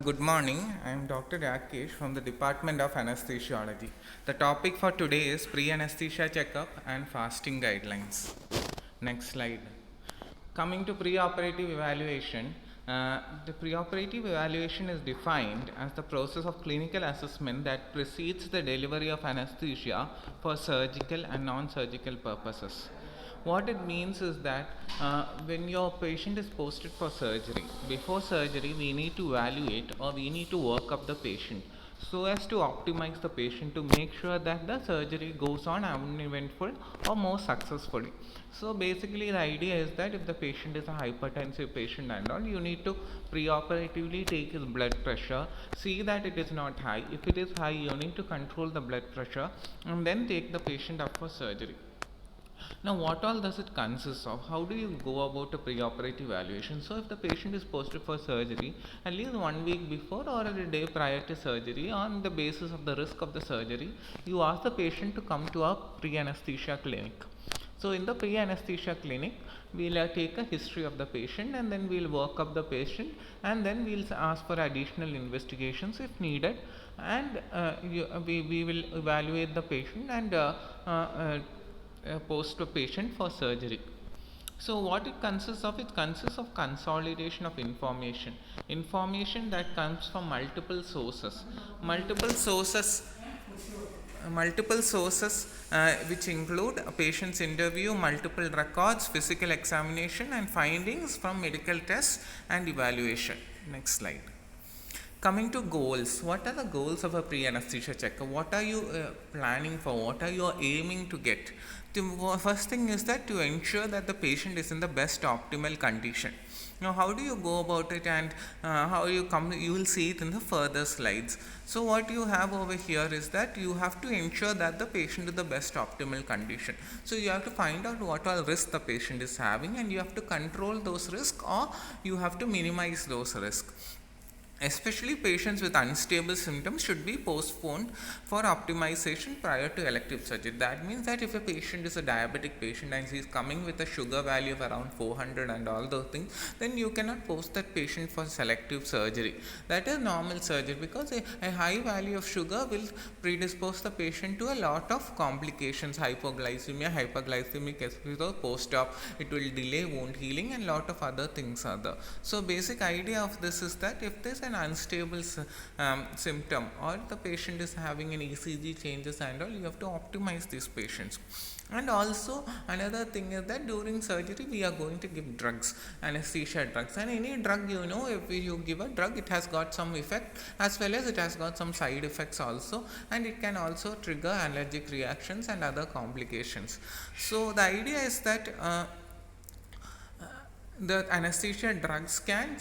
Good morning. I am Dr. Rakesh from the Department of Anesthesiology. The topic for today is pre-anesthesia checkup and fasting guidelines. Next slide. Coming to preoperative evaluation, the preoperative evaluation is defined as the process of clinical assessment that precedes the delivery of anesthesia for surgical and non-surgical purposes. What it means is that when your patient is posted for surgery, before surgery we need to evaluate or we need to work up the patient so as to optimize the patient to make sure that the surgery goes on uneventful or more successfully. So basically the idea is that if the patient is a hypertensive patient and all, you need to preoperatively take his blood pressure, see that it is not high. If it is high, you need to control the blood pressure and then take the patient up for surgery. Now, what all does it consist of? How do you go about a preoperative evaluation? So, if the patient is posted for surgery, at least 1 week before or a day prior to surgery, on the basis of the risk of the surgery, you ask the patient to come to a pre-anesthesia clinic. So, in the pre-anesthesia clinic, we'll take a history of the patient and then we'll work up the patient and then we'll ask for additional investigations if needed, and we will evaluate the patient and post a patient for surgery. So what it consists of? It consists of consolidation of information that comes from multiple sources multiple sources which include a patient's interview, multiple records, physical examination and findings from medical tests and evaluation. Next slide. Coming to goals, what are the goals of a pre-anesthesia checkup? What are you planning for? What are you aiming to get? The first thing is that to ensure that the patient is in the best optimal condition. Now, how do you go about it, and how you come? You will see it in the further slides. So, what you have over here is that you have to ensure that the patient is the best optimal condition. So, you have to find out what all risks the patient is having, and you have to control those risks, or you have to minimize those risks. Especially patients with unstable symptoms should be postponed for optimization prior to elective surgery. That means that if a patient is a diabetic patient and he is coming with a sugar value of around 400 and all those things, then you cannot post that patient for selective surgery. That is normal surgery, because a high value of sugar will predispose the patient to a lot of complications, hypoglycemia, hyperglycemic episode, post-op, it will delay wound healing and lot of other things are there. So basic idea of this is that if there is an unstable symptom or the patient is having an ECG changes and all, you have to optimize these patients. And also another thing is that during surgery we are going to give drugs, anesthesia drugs, and any drug, if you give a drug, it has got some effect as well as it has got some side effects also, and it can also trigger allergic reactions and other complications. So the idea is that the anesthesia drugs can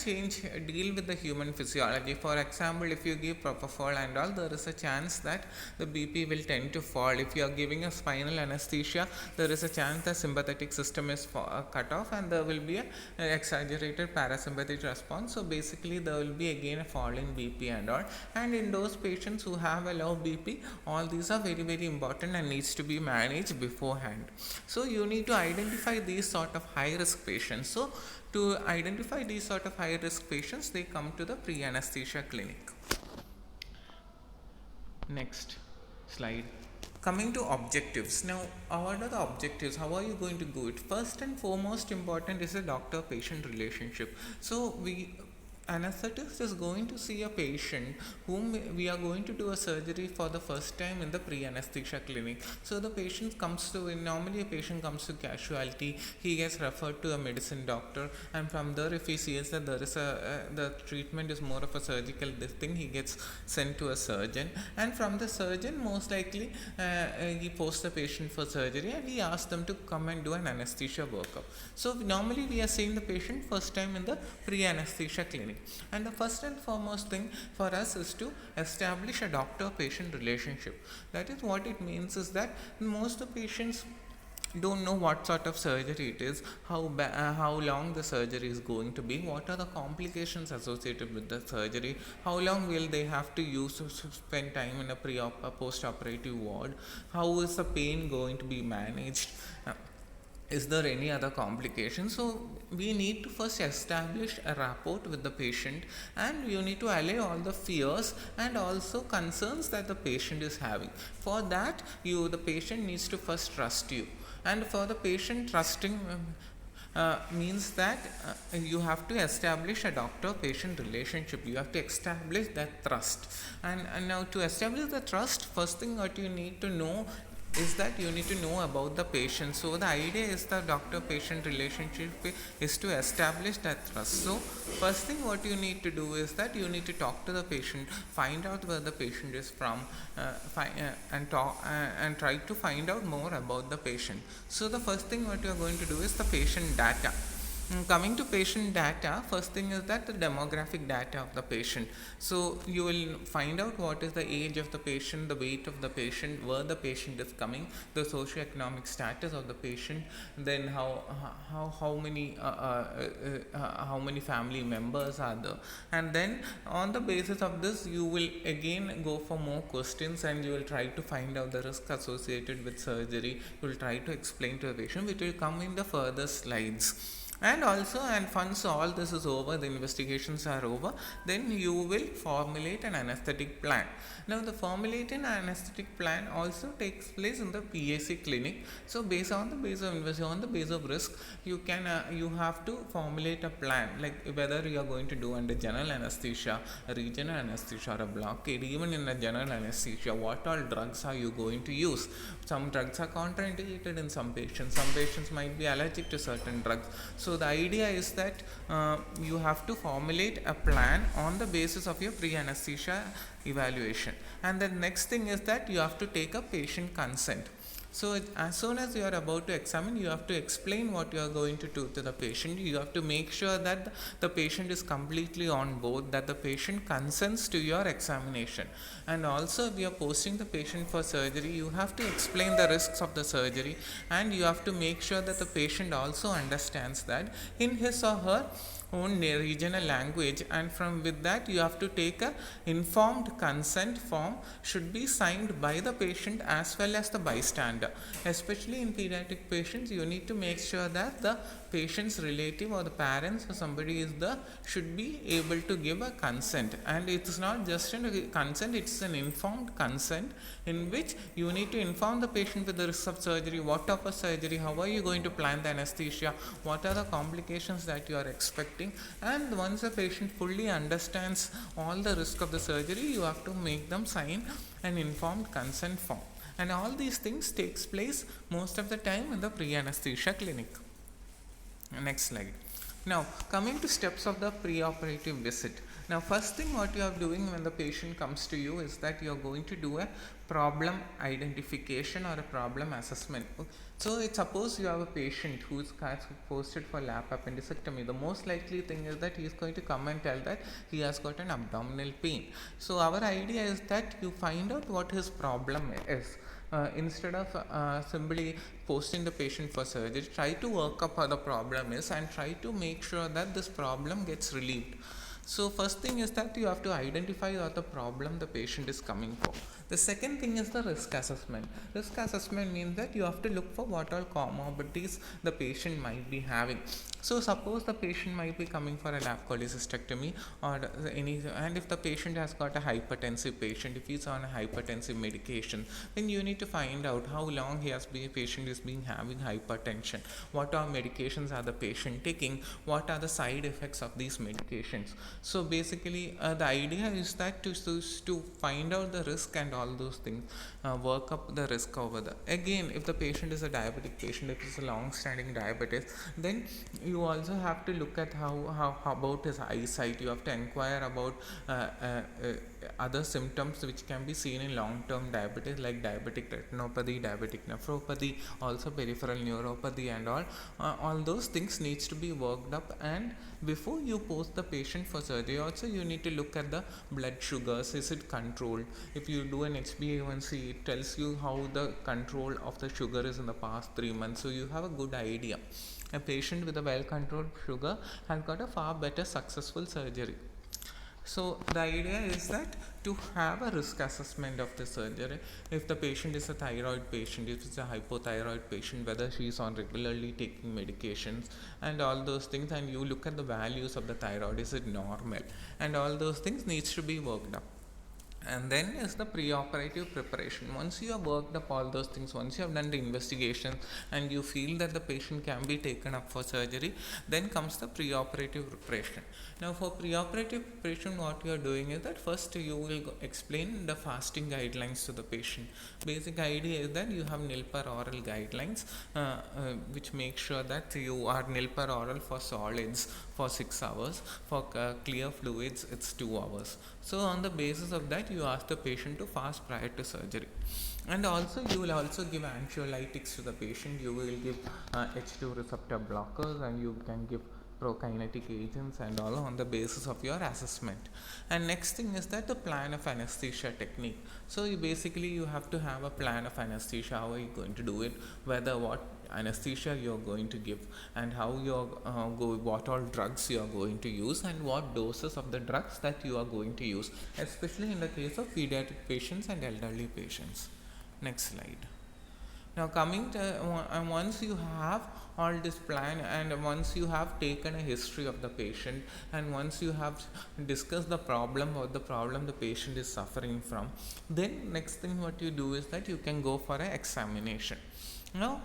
deal with the human physiology. For example, if you give propofol and all, there is a chance that the BP will tend to fall. If you are giving a spinal anesthesia, there is a chance the sympathetic system is cut off and there will be an exaggerated parasympathetic response. So basically there will be again a fall in BP and all, and in those patients who have a low BP, all these are very very important and needs to be managed beforehand. So you need to identify these sort of high risk patients. So to identify these sort of high risk patients, they come to the pre-anesthesia clinic. Next slide. Coming to objectives. Now, what are the objectives? How are you going to do it? First and foremost important is a doctor-patient relationship. So anesthetist is going to see a patient whom we are going to do a surgery for the first time in the pre-anesthesia clinic. So the patient comes to, normally a patient comes to casualty, he gets referred to a medicine doctor, and from there if he sees that there is the treatment is more of a surgical thing, he gets sent to a surgeon, and from the surgeon most likely he posts the patient for surgery and he asks them to come and do an anesthesia workup. So normally we are seeing the patient first time in the pre-anesthesia clinic. And the first and foremost thing for us is to establish a doctor-patient relationship. That is what it means is that most of the patients don't know what sort of surgery it is, how long the surgery is going to be, what are the complications associated with the surgery, how long will they have to spend time in a post-operative ward, how is the pain going to be managed. is there any other complication. So we need to first establish a rapport with the patient, and you need to allay all the fears and also concerns that the patient is having. For that, the patient needs to first trust you, and for the patient trusting means that you have to establish a doctor patient relationship. You have to establish that trust, and now to establish the trust, first thing what you need to know is that you need to know about the patient. So the idea is the doctor patient relationship is to establish that trust. So first thing what you need to do is that you need to talk to the patient, find out where the patient is from, and try to find out more about the patient. So the first thing what you are going to do is the patient data. Coming to patient data, first thing is that the demographic data of the patient. So you will find out what is the age of the patient, the weight of the patient, where the patient is coming, the socioeconomic status of the patient, then how many family members are there, and then on the basis of this you will again go for more questions, and you will try to find out the risk associated with surgery. You will try to explain to the patient, which will come in the further slides. And also, and once all this is over, the investigations are over, then you will formulate an anesthetic plan. Now the formulating anesthetic plan also takes place in the PAC clinic. So based on the base of investigation, on the base of risk, you have to formulate a plan, like whether you are going to do under general anesthesia, a regional anesthesia, or a blockade. Even in a general anesthesia, what all drugs are you going to use? Some drugs are contraindicated in some patients. Some patients might be allergic to certain drugs. So the idea is that you have to formulate a plan on the basis of your pre-anesthesia evaluation. And the next thing is that you have to take a patient consent. So as soon as you are about to examine, you have to explain what you are going to do to the patient. You have to make sure that the patient is completely on board, that the patient consents to your examination. And also, if you are posting the patient for surgery, you have to explain the risks of the surgery, and you have to make sure that the patient also understands that in his or her own regional language, and from with that you have to take a informed consent form, should be signed by the patient as well as the bystander. Especially in pediatric patients, you need to make sure that the patient's relative or the parents or somebody is there, should be able to give a consent. And it is not just a consent, it's an informed consent in which you need to inform the patient with the risks of surgery, what type of surgery, how are you going to plan the anesthesia, what are the complications that you are expecting. And once the patient fully understands all the risk of the surgery, you have to make them sign an informed consent form. And all these things takes place most of the time in the pre-anesthesia clinic. Next slide. Now coming to steps of the pre-operative visit. Now first thing what you are doing when the patient comes to you is that you are going to do a problem identification or a problem assessment. So suppose you have a patient who is posted for lap appendicectomy. The most likely thing is that he is going to come and tell that he has got an abdominal pain. So our idea is that you find out what his problem is. Instead of simply posting the patient for surgery, try to work up what the problem is and try to make sure that this problem gets relieved. So first thing is that you have to identify what the problem the patient is coming for. The second thing is the risk assessment. Risk assessment means that you have to look for what all comorbidities the patient might be having. So suppose the patient might be coming for a lap cholecystectomy or any, and if the patient has got a hypertensive patient, if he's on a hypertensive medication, then you need to find out how long patient is being having hypertension, what all medications are the patient taking, what are the side effects of these medications. So basically the idea is that to find out the risk and all those things, work up the risk over there. Again, if the patient is a diabetic patient, if it's a long-standing diabetes, then you also have to look at how about his eyesight. You have to inquire about other symptoms which can be seen in long-term diabetes, like diabetic retinopathy, diabetic nephropathy, also peripheral neuropathy, and all those things needs to be worked up. And before you post the patient for surgery, also you need to look at the blood sugars. Is it controlled? If you do an HbA1c, it tells you how the control of the sugar is in the past 3 months, so you have a good idea. A patient with a well controlled sugar has got a far better successful surgery. So the idea is that to have a risk assessment of the surgery, if the patient is a thyroid patient, if it's a hypothyroid patient, whether she is on regularly taking medications and all those things, and you look at the values of the thyroid, is it normal, and all those things needs to be worked up. And then is the pre-operative preparation. Once you have worked up all those things, once you have done the investigation and you feel that the patient can be taken up for surgery, then comes the pre-operative preparation. Now for pre-operative preparation, what you are doing is that first you will explain the fasting guidelines to the patient. Basic idea is that you have nil per oral guidelines, which make sure that you are nil per oral for solids for 6 hours, for clear fluids it's 2 hours. So on the basis of that, you ask the patient to fast prior to surgery. And also you will also give anxiolytics to the patient. You will give H2 receptor blockers, and you can give prokinetic agents and all on the basis of your assessment. And next thing is that the plan of anesthesia technique. So you have to have a plan of anesthesia. How are you going to do it, whether what anesthesia you are going to give, and how you are what all drugs you are going to use, and what doses of the drugs that you are going to use, especially in the case of pediatric patients and elderly patients. Next slide. Now coming to once you have all this plan, and once you have taken a history of the patient, and once you have discussed the problem or the problem the patient is suffering from, then next thing what you do is that you can go for an examination. Now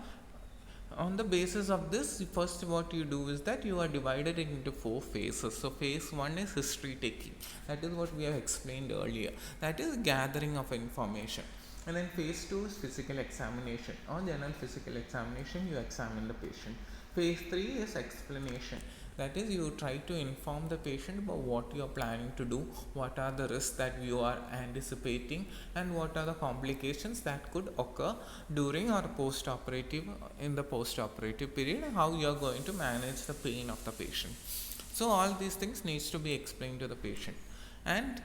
on the basis of this, first what you do is that you are divided into 4 phases. So phase 1 is history taking. That is what we have explained earlier. That is gathering of information. And then phase 2 is physical examination. On general physical examination, you examine the patient. Phase 3 is explanation. That is, you try to inform the patient about what you are planning to do, what are the risks that you are anticipating, and what are the complications that could occur during or post-operative, in the post-operative period, and how you are going to manage the pain of the patient. So all these things needs to be explained to the patient. And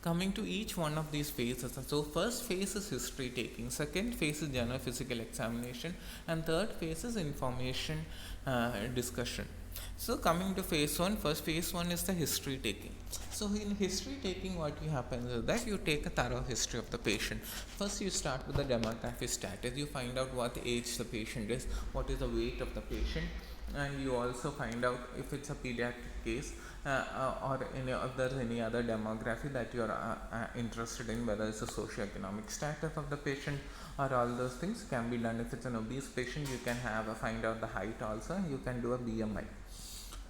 coming to each one of these phases, so first phase is history taking, second phase is general physical examination, and third phase is information discussion. So coming to phase 1, first phase 1 is the history taking. So in history taking, what happens is that you take a thorough history of the patient. First you start with the demographic status. You find out what age the patient is, what is the weight of the patient, and you also find out if it's a pediatric case, or if there's any other demography that you are interested in, whether it's a socioeconomic status of the patient, or all those things can be done. If it's an obese patient, you can find out the height also, and you can do a BMI.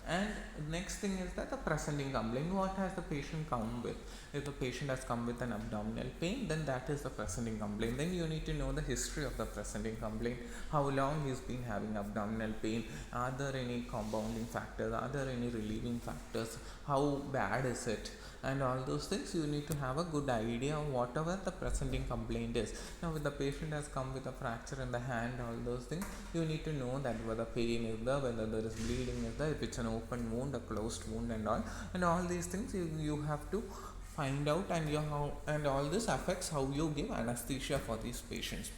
And next thing is that the presenting complaint. What has the patient come with? If the patient has come with an abdominal pain, then that is the presenting complaint. Then you need to know the history of the presenting complaint, how long he's been having abdominal pain, are there any compounding factors, are there any relieving factors, how bad is it, and all those things. You need to have a good idea of whatever the presenting complaint is. Now if the patient has come with a fracture in the hand, all those things, you need to know that whether pain is there, whether there is bleeding is there, if it's an open wound, a closed wound, and all these things you have to find out, and all this affects how you give anesthesia for these patients.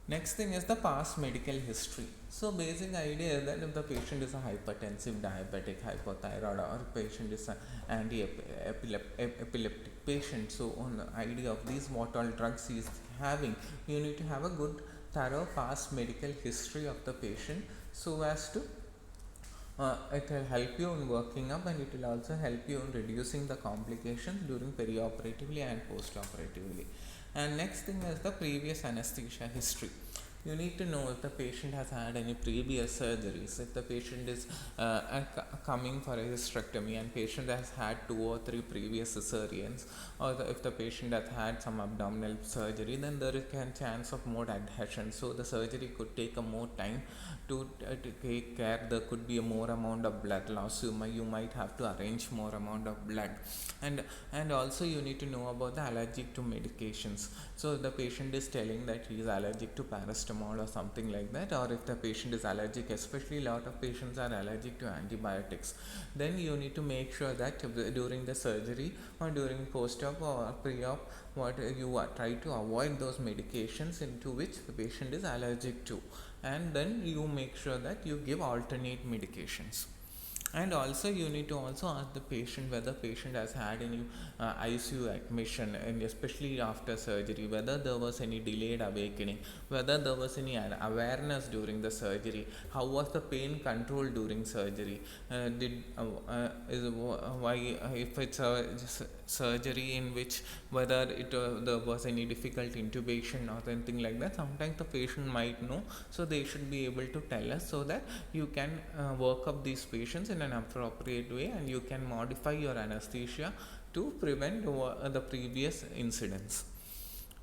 Next thing is the past medical history. So basic idea is that if the patient is a hypertensive, diabetic, hypothyroid, or patient is an anti-epileptic patient, so on the idea of these what all drugs he is having, you need to have a good thorough past medical history of the patient, so as to it will help you in working up, and it will also help you in reducing the complications during perioperatively and post-operatively. And next thing is the previous anesthesia history. You need to know if the patient has had any previous surgeries, if the patient is coming for a hysterectomy and patient has had 2 or 3 previous cesareans, or if the patient has had some abdominal surgery, then there is a chance of more adhesion. So the surgery could take a more time to take care. There could be a more amount of blood loss. You might have to arrange more amount of blood, and also you need to know about the allergic to medications. So if the patient is telling that he is allergic to paracetamol or something like that, or if the patient is allergic, especially a lot of patients are allergic to antibiotics, then you need to make sure that during the surgery or during post-op or pre-op, what you try to avoid those medications into which the patient is allergic to, and then you make sure that you give alternate medications. And also you need to also ask the patient whether patient has had any ICU admission, and especially after surgery, whether there was any delayed awakening, whether there was any awareness during the surgery, how was the pain controlled during surgery, did is why if it's a surgery in which whether there was any difficult intubation or anything like that. Sometimes the patient might know, so they should be able to tell us, so that you can work up these patients in an appropriate way, and you can modify your anesthesia to prevent the previous incidents.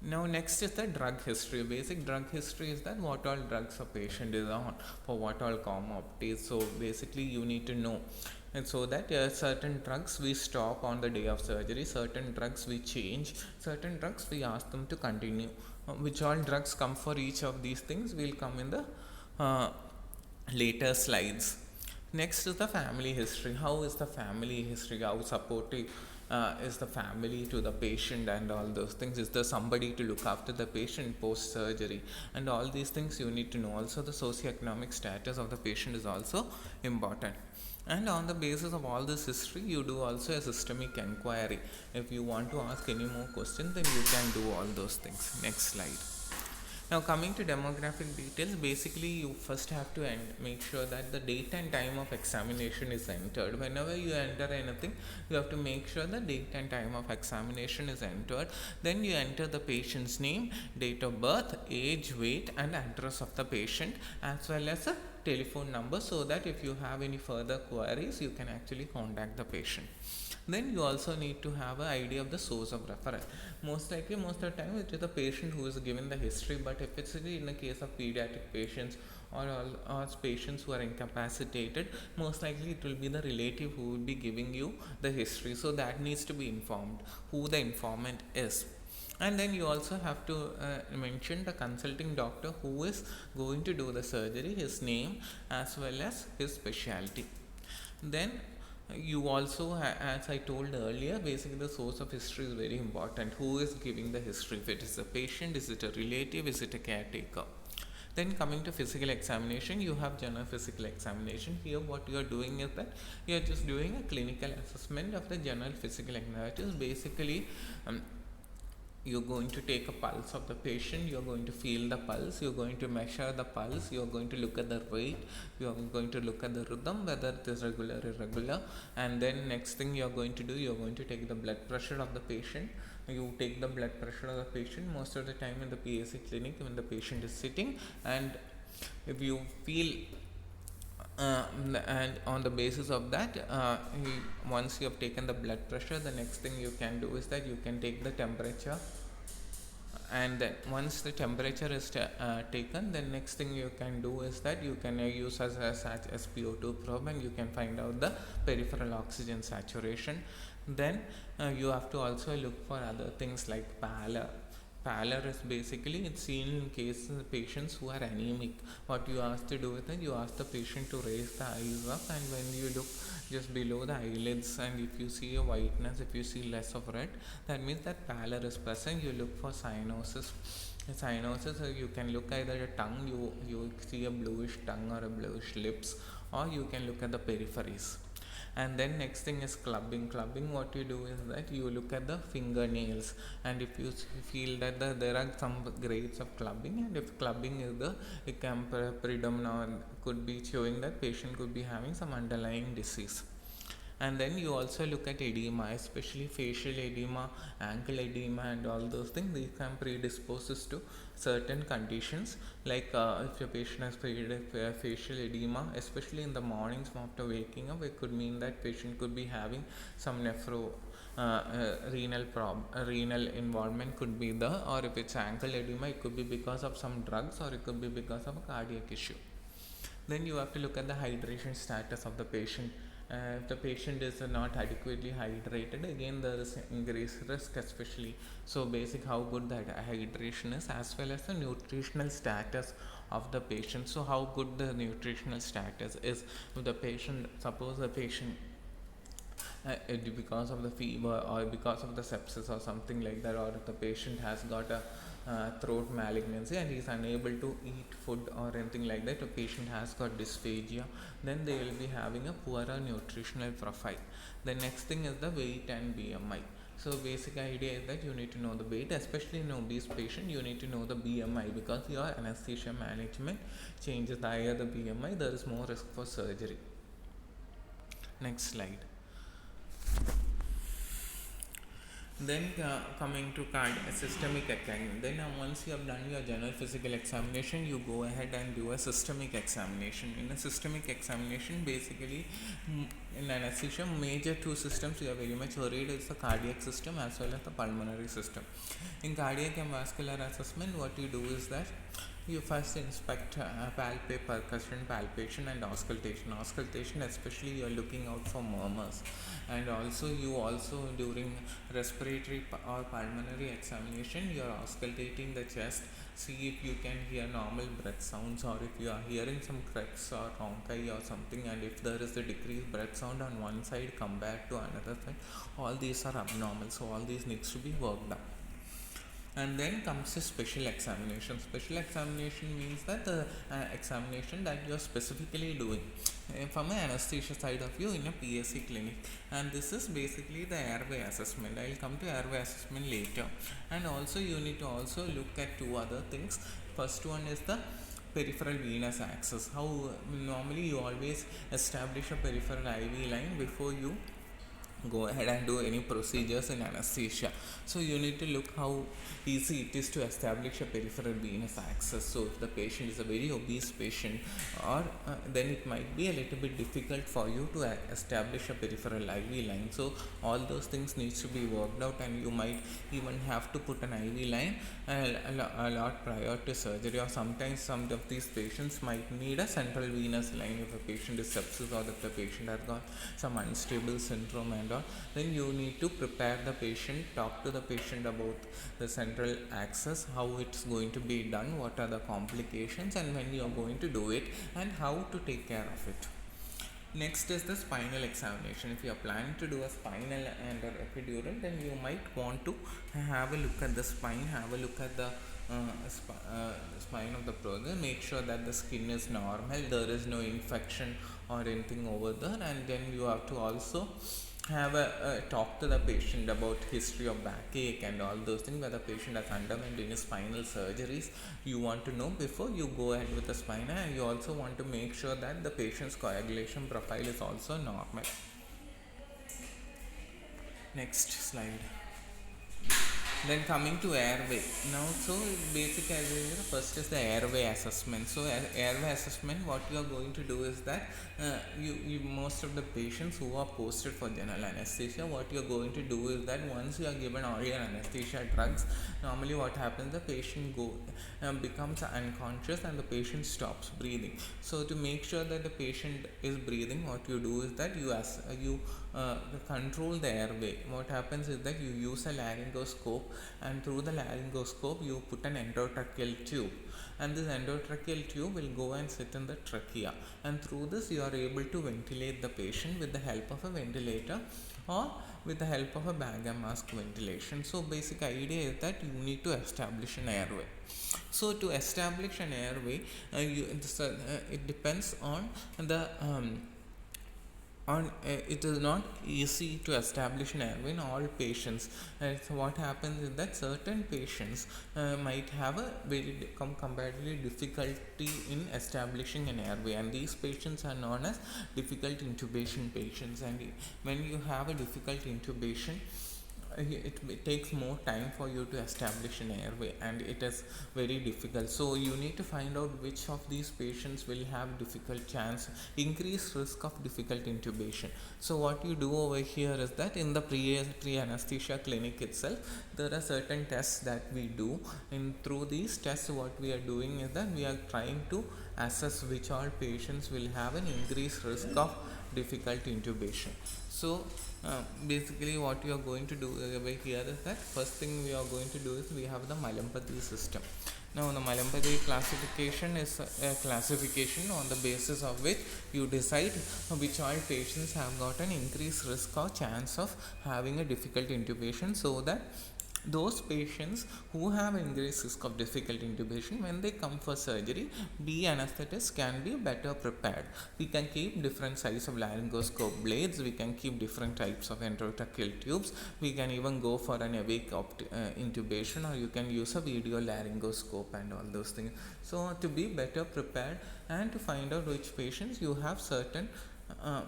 Now next is the drug history. Basic drug history is that what all drugs a patient is on, for what all comorbidities. So basically you need to know, and so that certain drugs we stop on the day of surgery, certain drugs we change, certain drugs we ask them to continue. Which all drugs come for each of these things will come in the later slides. Next is the family history. How is the family history? How supportive is the family to the patient and all those things? Is there somebody to look after the patient post surgery? And all these things you need to know. Also, the socioeconomic status of the patient is also important. And on the basis of all this history, you do also a systemic inquiry. If you want to ask any more questions, then you can do all those things. Next slide. Now coming to demographic details, basically you first have to make sure that the date and time of examination is entered. Whenever you enter anything, you have to make sure the date and time of examination is entered. Then you enter the patient's name, date of birth, age, weight and address of the patient, as well as a telephone number, so that if you have any further queries, you can actually contact the patient. Then you also need to have an idea of the source of referral. Most likely, most of the time, it is the patient who is given the history, but if it's in the case of pediatric patients or patients who are incapacitated, most likely it will be the relative who will be giving you the history. So that needs to be informed, who the informant is. And then you also have to mention the consulting doctor who is going to do the surgery, his name as well as his specialty. Then you also as I told earlier, basically the source of history is very important. Who is giving the history? If it is a patient, is it a relative, is it a caretaker? Then coming to physical examination, you have general physical examination. Here what you are doing is that you are just doing a clinical assessment of the general physical examination. Basically you're going to take a pulse of the patient, you're going to feel the pulse, you're going to measure the pulse, you're going to look at the rate, you're going to look at the rhythm, whether it is regular or irregular. And then next thing you're going to do, you're going to take the blood pressure of the patient. You take the blood pressure of the patient most of the time in the PAC clinic when the patient is sitting, and if you feel and on the basis of that, once you have taken the blood pressure, the next thing you can do is that you can take the temperature, and then once the temperature is taken, then next thing you can do is that you can use as SpO2 probe, and you can find out the peripheral oxygen saturation. Then you have to also look for other things like pallor. Pallor is basically, it's seen in cases patients who are anemic. What you ask to do is that you ask the patient to raise the eyes up, and when you look just below the eyelids, and if you see a whiteness, if you see less of red, that means that pallor is present. You look for cyanosis. Cyanosis, you can look either a tongue, you see a bluish tongue or a bluish lips, or you can look at the peripheries. And then next thing is clubbing. What you do is that you look at the fingernails, and if you feel that there are some grades of clubbing, and if clubbing is it can predominant, could be showing that patient could be having some underlying disease. And then you also look at edema, especially facial edema, ankle edema and all those things. They can predispose us to certain conditions, like if your patient has facial edema, especially in the mornings after waking up, it could mean that patient could be having some renal involvement could be there, or if it's ankle edema, it could be because of some drugs, or it could be because of a cardiac issue. Then you have to look at the hydration status of the patient. If the patient is not adequately hydrated, again there is increased risk, especially. So basic how good that hydration is, as well as the nutritional status of the patient. So how good the nutritional status is. If the patient, suppose the patient because of the fever or because of the sepsis or something like that, or if the patient has got a throat malignancy and he is unable to eat food or anything like that, the patient has got dysphagia, then they will be having a poorer nutritional profile. The next thing is the weight and BMI. So basic idea is that you need to know the weight, especially in obese patient you need to know the BMI, because your anesthesia management changes. The higher the BMI, there is more risk for surgery. Next slide. Then coming to systemic examination. Then once you have done your general physical examination, you go ahead and do a systemic examination. In a systemic examination, basically in anesthesia, major two systems you are very much worried is the cardiac system as well as the pulmonary system. In cardiac and vascular assessment, what you do is that you first inspect percussion, palpation and auscultation. Auscultation, especially you are looking out for murmurs, and also during respiratory or pulmonary examination you are auscultating the chest, see if you can hear normal breath sounds or if you are hearing some cracks or ronchi or something, and if there is a decreased breath sound on one side compared to another side, all these are abnormal, so all these needs to be worked out. And then comes a special examination. Special examination means that the examination that you are specifically doing from an anesthesia side of view in a PSC clinic, and this is basically the airway assessment. I will come to airway assessment later. And also you need to also look at two other things. First one is the peripheral venous access. How normally you always establish a peripheral IV line before you go ahead and do any procedures in anesthesia. So you need to look how easy it is to establish a peripheral venous access. So if the patient is a very obese patient, or then it might be a little bit difficult for you to establish a peripheral IV line. So all those things needs to be worked out, and you might even have to put an IV line a lot prior to surgery, or sometimes some of these patients might need a central venous line if a patient is sepsis or if the patient has got some unstable syndrome and all. Then you need to prepare the patient, talk to the patient about the central access, how it's going to be done, what are the complications, and when you are going to do it, and how to take care of it. Next is the spinal examination. If you are planning to do a spinal and an epidural, then you might want to have a look at the spine, have a look at the spine of the person, make sure that the skin is normal, there is no infection or anything over there, and then you have to also have a talk to the patient about history of backache and all those things, where the patient has underwent any spinal surgeries. You want to know before you go ahead with the spine, and you also want to make sure that the patient's coagulation profile is also normal. Next slide. Then coming to airway. Now, so basic idea, first is the airway assessment. So airway assessment, what you are going to do is that you most of the patients who are posted for general anesthesia, what you are going to do is that once you are given all your anesthesia drugs, normally what happens, the patient becomes unconscious and the patient stops breathing. So to make sure that the patient is breathing, what you do is that you control the airway. What happens is that you use a laryngoscope, and through the laryngoscope you put an endotracheal tube, and this endotracheal tube will go and sit in the trachea, and through this you are able to ventilate the patient with the help of a ventilator or with the help of a bag and mask ventilation. So basic idea is that you need to establish an airway. So to establish an airway, it depends on the it is not easy to establish an airway in all patients. So what happens is that certain patients might have a very comparatively difficulty in establishing an airway, and these patients are known as difficult intubation patients. And when you have a difficult intubation, it takes more time for you to establish an airway, and it is very difficult. So you need to find out which of these patients will have increased risk of difficult intubation. So what you do over here is that in the pre-anesthesia clinic itself, there are certain tests that we do, and through these tests what we are doing is that we are trying to assess which all patients will have an increased risk of difficult intubation. So basically what you are going to do over here is that first thing we are going to do is we have the Mallampati system. Now, the Malampati classification is a classification on the basis of which you decide which all patients have got an increased risk or chance of having a difficult intubation, so that those patients who have increased risk of difficult intubation, when they come for surgery, B anesthetists can be better prepared. We can keep different size of laryngoscope blades, we can keep different types of enterotracheal tubes, we can even go for an awake intubation, or you can use a video laryngoscope and all those things. So to be better prepared and to find out which patients, you have certain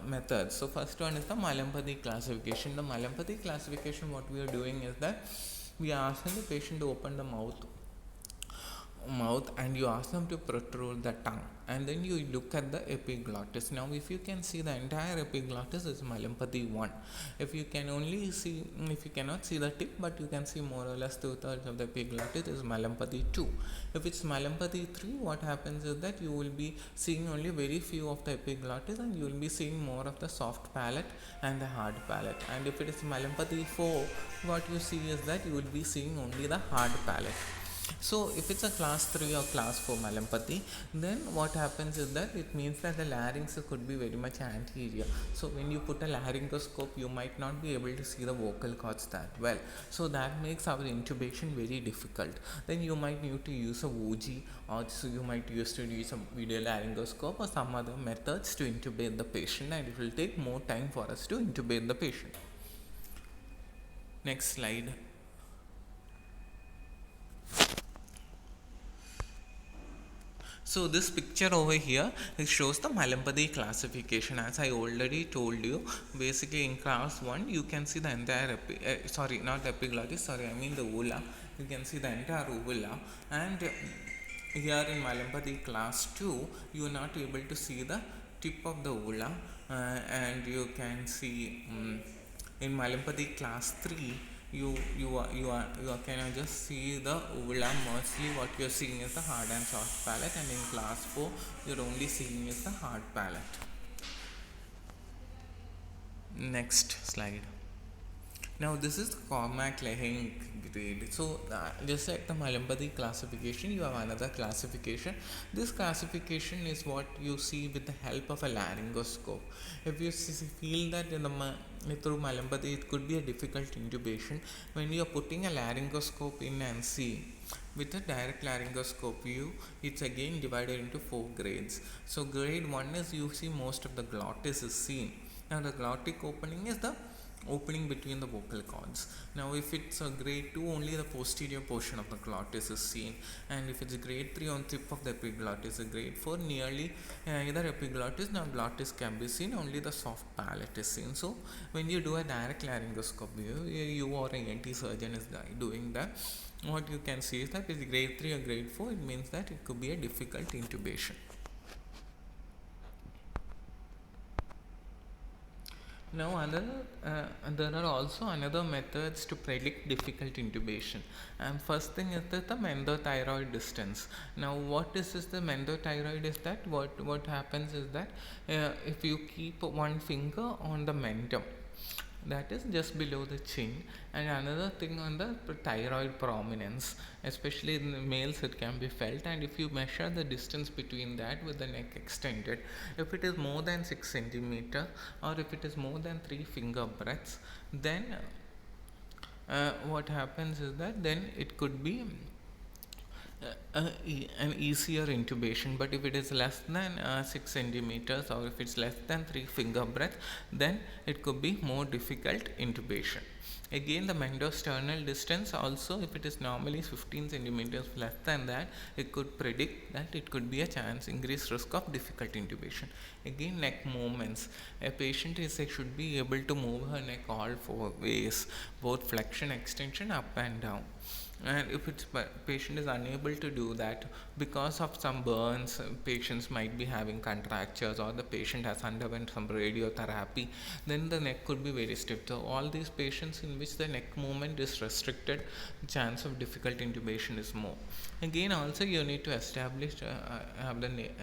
methods. So first one is the Malampati classification. The Malampati classification, what we are doing is that we are asking the patient to open the mouth, and you ask them to protrude the tongue, and then you look at the epiglottis. Now if you can see the entire epiglottis, is Malampati 1. If you cannot see the tip, but you can see more or less 2/3 of the epiglottis, is Malampati 2. If it's Malampati 3, what happens is that you will be seeing only very few of the epiglottis, and you will be seeing more of the soft palate and the hard palate. And if it is Malampati 4, what you see is that you will be seeing only the hard palate. So if it's a class 3 or class 4 Malampati, then what happens is that it means that the larynx could be very much anterior. So when you put a laryngoscope, you might not be able to see the vocal cords that well. So that makes our intubation very difficult. Then you might need to use a WOOGI, or so you might use a video laryngoscope or some other methods to intubate the patient, and it will take more time for us to intubate the patient. Next slide. So this picture over here, it shows the Malampati classification. As I already told you, basically in class 1 you can see the entire the uvula. You can see the entire uvula, and here in Malampati class 2 you are not able to see the tip of the uvula, and you can see in Malampati class 3 you can just see the uvula. Mostly what you are seeing is the hard and soft palate, and in class 4 you are only seeing is the hard palate. Next slide. Now this is Cormack-Lehane grade. So just like the Malampati classification, you have another classification. This classification is what you see with the help of a laryngoscope. If you feel that through Malampati it could be a difficult intubation, when you are putting a laryngoscope in and see with a direct laryngoscope view, it's again divided into 4 grades. So grade 1 is you see most of the glottis is seen. Now the glottic opening is the opening between the vocal cords. Now if it's a grade 2, only the posterior portion of the glottis is seen, and if it's grade 3, on tip of the epiglottis. A grade 4, nearly either epiglottis nor glottis can be seen, only the soft palate is seen. So when you do a direct laryngoscope view, you or an ENT surgeon is doing that, what you can see is that if it's grade 3 or grade 4, it means that it could be a difficult intubation. Now there are also another methods to predict difficult intubation, and first thing is that the mentothyroid distance. Now what is the mentothyroid is that what happens is that if you keep one finger on the mentum, that is just below the chin, and another thing on the thyroid prominence, especially in the males it can be felt, and if you measure the distance between that with the neck extended, if it is more than 6 centimeter or if it is more than 3 finger breadths, then what happens is that then it could be an easier intubation. But if it is less than 6 centimeters or if it's less than 3 finger breadth, then it could be more difficult intubation. Again, the mentosternal distance also, if it is normally 15 centimeters less than that, it could predict that it could be a increased risk of difficult intubation. Again, neck movements. A patient should be able to move her neck all 4 ways, both flexion, extension, up and down. And if it's patient is unable to do that because of some burns, patients might be having contractures, or the patient has underwent some radiotherapy, then the neck could be very stiff. So all these patients in which the neck movement is restricted, chance of difficult intubation is more. Again, also you need to establish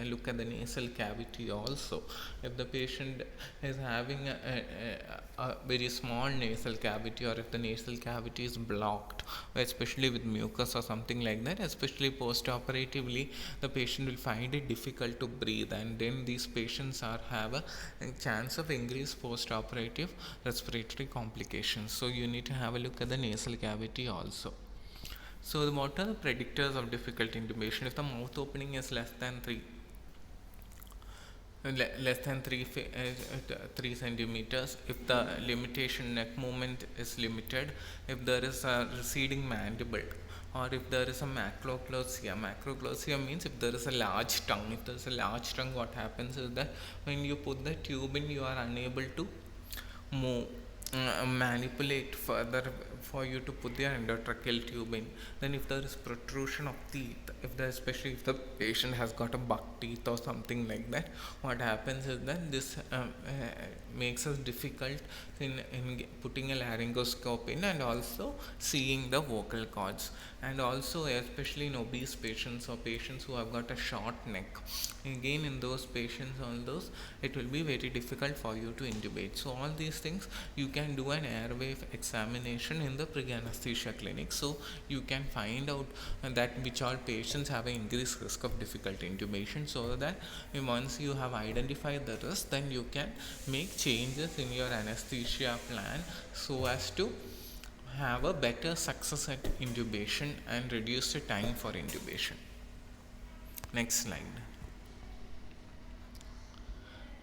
look at the nasal cavity also. If the patient is having a very small nasal cavity, or if the nasal cavity is blocked, especially especially with mucus or something like that, especially post-operatively, the patient will find it difficult to breathe, and then these patients have a chance of increased post-operative respiratory complications. So you need to have a look at the nasal cavity also. So what are the predictors of difficult intubation? If the mouth opening is less than 3 centimeters, if the limitation neck movement is limited, if there is a receding mandible, or if there is a macroglosia. Macroglosia means if there is a large tongue. If there is a large tongue, what happens is that when you put the tube in, you are unable to move, manipulate further for you to put the endotracheal tube in. Then if there is protrusion of teeth, especially if the patient has got a buck teeth or something like that, what happens is that this makes us difficult in putting a laryngoscope in, and also seeing the vocal cords. And also especially in obese patients or patients who have got a short neck, again in those patients, all those, it will be very difficult for you to intubate. So all these things you can do an airway examination in the pre-anesthesia clinic, so you can find out that which all patients have an increased risk of difficult intubation, so that once you have identified the risk, then you can make changes in your anesthesia plan so as to have a better success at intubation and reduce the time for intubation. Next slide.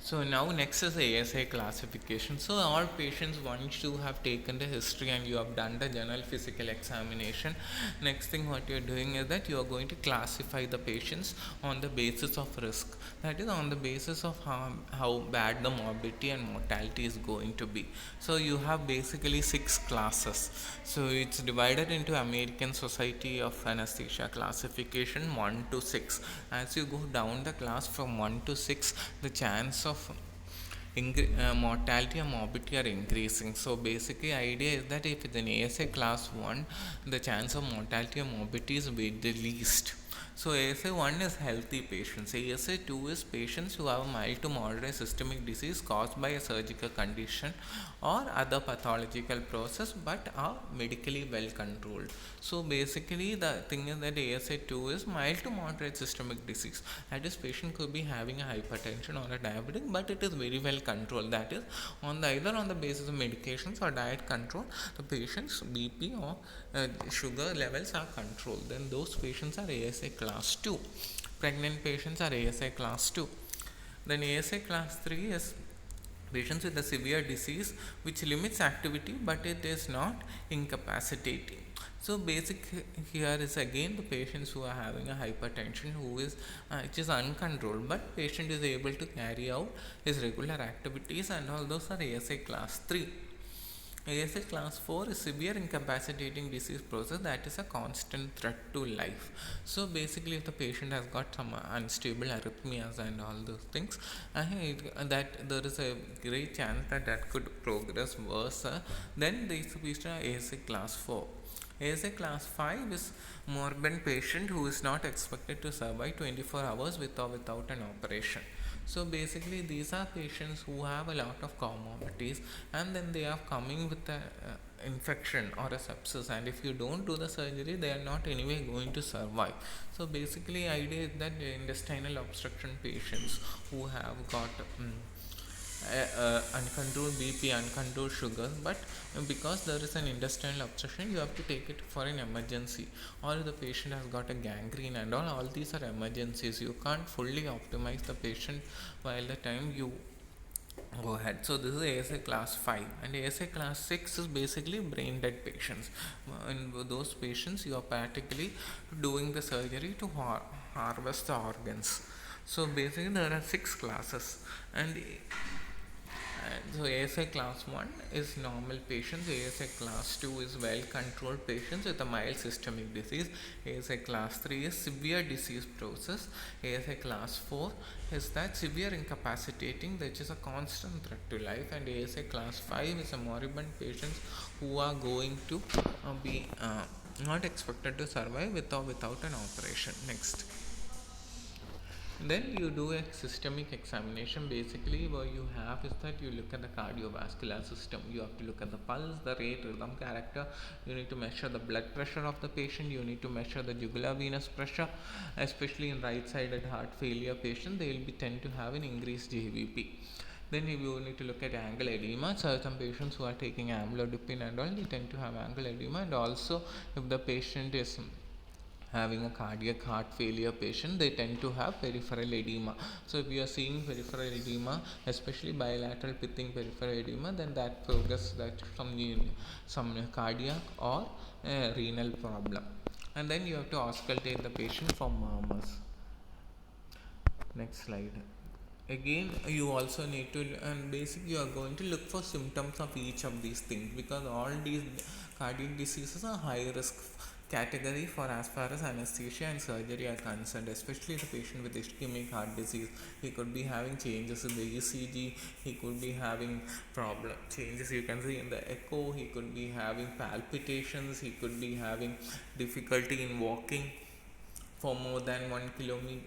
So now next is the ASA classification. So all patients, once you have taken the history and you have done the general physical examination, next thing what you are doing is that you are going to classify the patients on the basis of risk. That is on the basis of how bad the morbidity and mortality is going to be. So you have basically 6 classes. So it's divided into American Society of Anesthesia classification 1 to 6. As you go down the class from 1 to 6, the chance of mortality and morbidity are increasing. So basically idea is that if it's an ASA class 1, the chance of mortality and morbidity is the least. So ASA 1 is healthy patients. ASA 2 is patients who have a mild to moderate systemic disease caused by a surgical condition or other pathological process but are medically well controlled. So basically the thing is that ASA 2 is mild to moderate systemic disease. That is, patient could be having a hypertension or a diabetic, but it is very well controlled. That is, either on the basis of medications or diet control, the patient's BP or sugar levels are controlled. Then those patients are ASA class 2. Pregnant patients are ASA class 2. Then ASA class 3 is patients with a severe disease which limits activity but it is not incapacitating. So basic here is again the patients who are having a hypertension which is uncontrolled, but patient is able to carry out his regular activities, and all those are ASA class 3. ASA class 4 is severe incapacitating disease process, that is a constant threat to life. So basically if the patient has got some unstable arrhythmias and all those things, that there is a great chance that could progress worse than the ASA class 4. ASA class 5 is morbid patient who is not expected to survive 24 hours with or without an operation. So basically these are patients who have a lot of comorbidities, and then they are coming with a infection or a sepsis, and if you don't do the surgery, they are not anyway going to survive. So basically idea is that the intestinal obstruction patients who have got uncontrolled BP, uncontrolled sugar, but because there is an intestinal obstruction, you have to take it for an emergency, or the patient has got a gangrene and all these are emergencies. You can't fully optimize the patient while the time you go ahead. So this is ASA class 5, and ASA class 6 is basically brain dead patients. In those patients you are practically doing the surgery to harvest the organs. So basically there are 6 classes, and so ASA class 1 is normal patients, ASA class 2 is well controlled patients with a mild systemic disease, ASA class 3 is severe disease process, ASA class 4 is that severe incapacitating, which is a constant threat to life, and ASA class 5 is a moribund patients who are going to be not expected to survive with or without an operation. Next. Then you do a systemic examination. Basically, what you have is that you look at the cardiovascular system. You have to look at the pulse, the rate, rhythm, character. You need to measure the blood pressure of the patient. You need to measure the jugular venous pressure. Especially in right-sided heart failure patient, they will be tend to have an increased JVP. Then you need to look at angle edema. Some patients who are taking amlodipine and all, they tend to have angle edema. And also, if the patient is having a cardiac heart failure patient, they tend to have peripheral edema. So if you are seeing peripheral edema, especially bilateral pithing peripheral edema, then that progress that some cardiac or renal problem. And then you have to auscultate the patient for murmurs. Next slide. Again, you also need to, and basically you are going to look for symptoms of each of these things, because all these cardiac diseases are high risk category for as far as anesthesia and surgery are concerned. Especially the patient with ischemic heart disease, he could be having changes in the ECG, he could be having problem changes you can see in the echo, he could be having palpitations, he could be having difficulty in walking for more than 1 kilometer,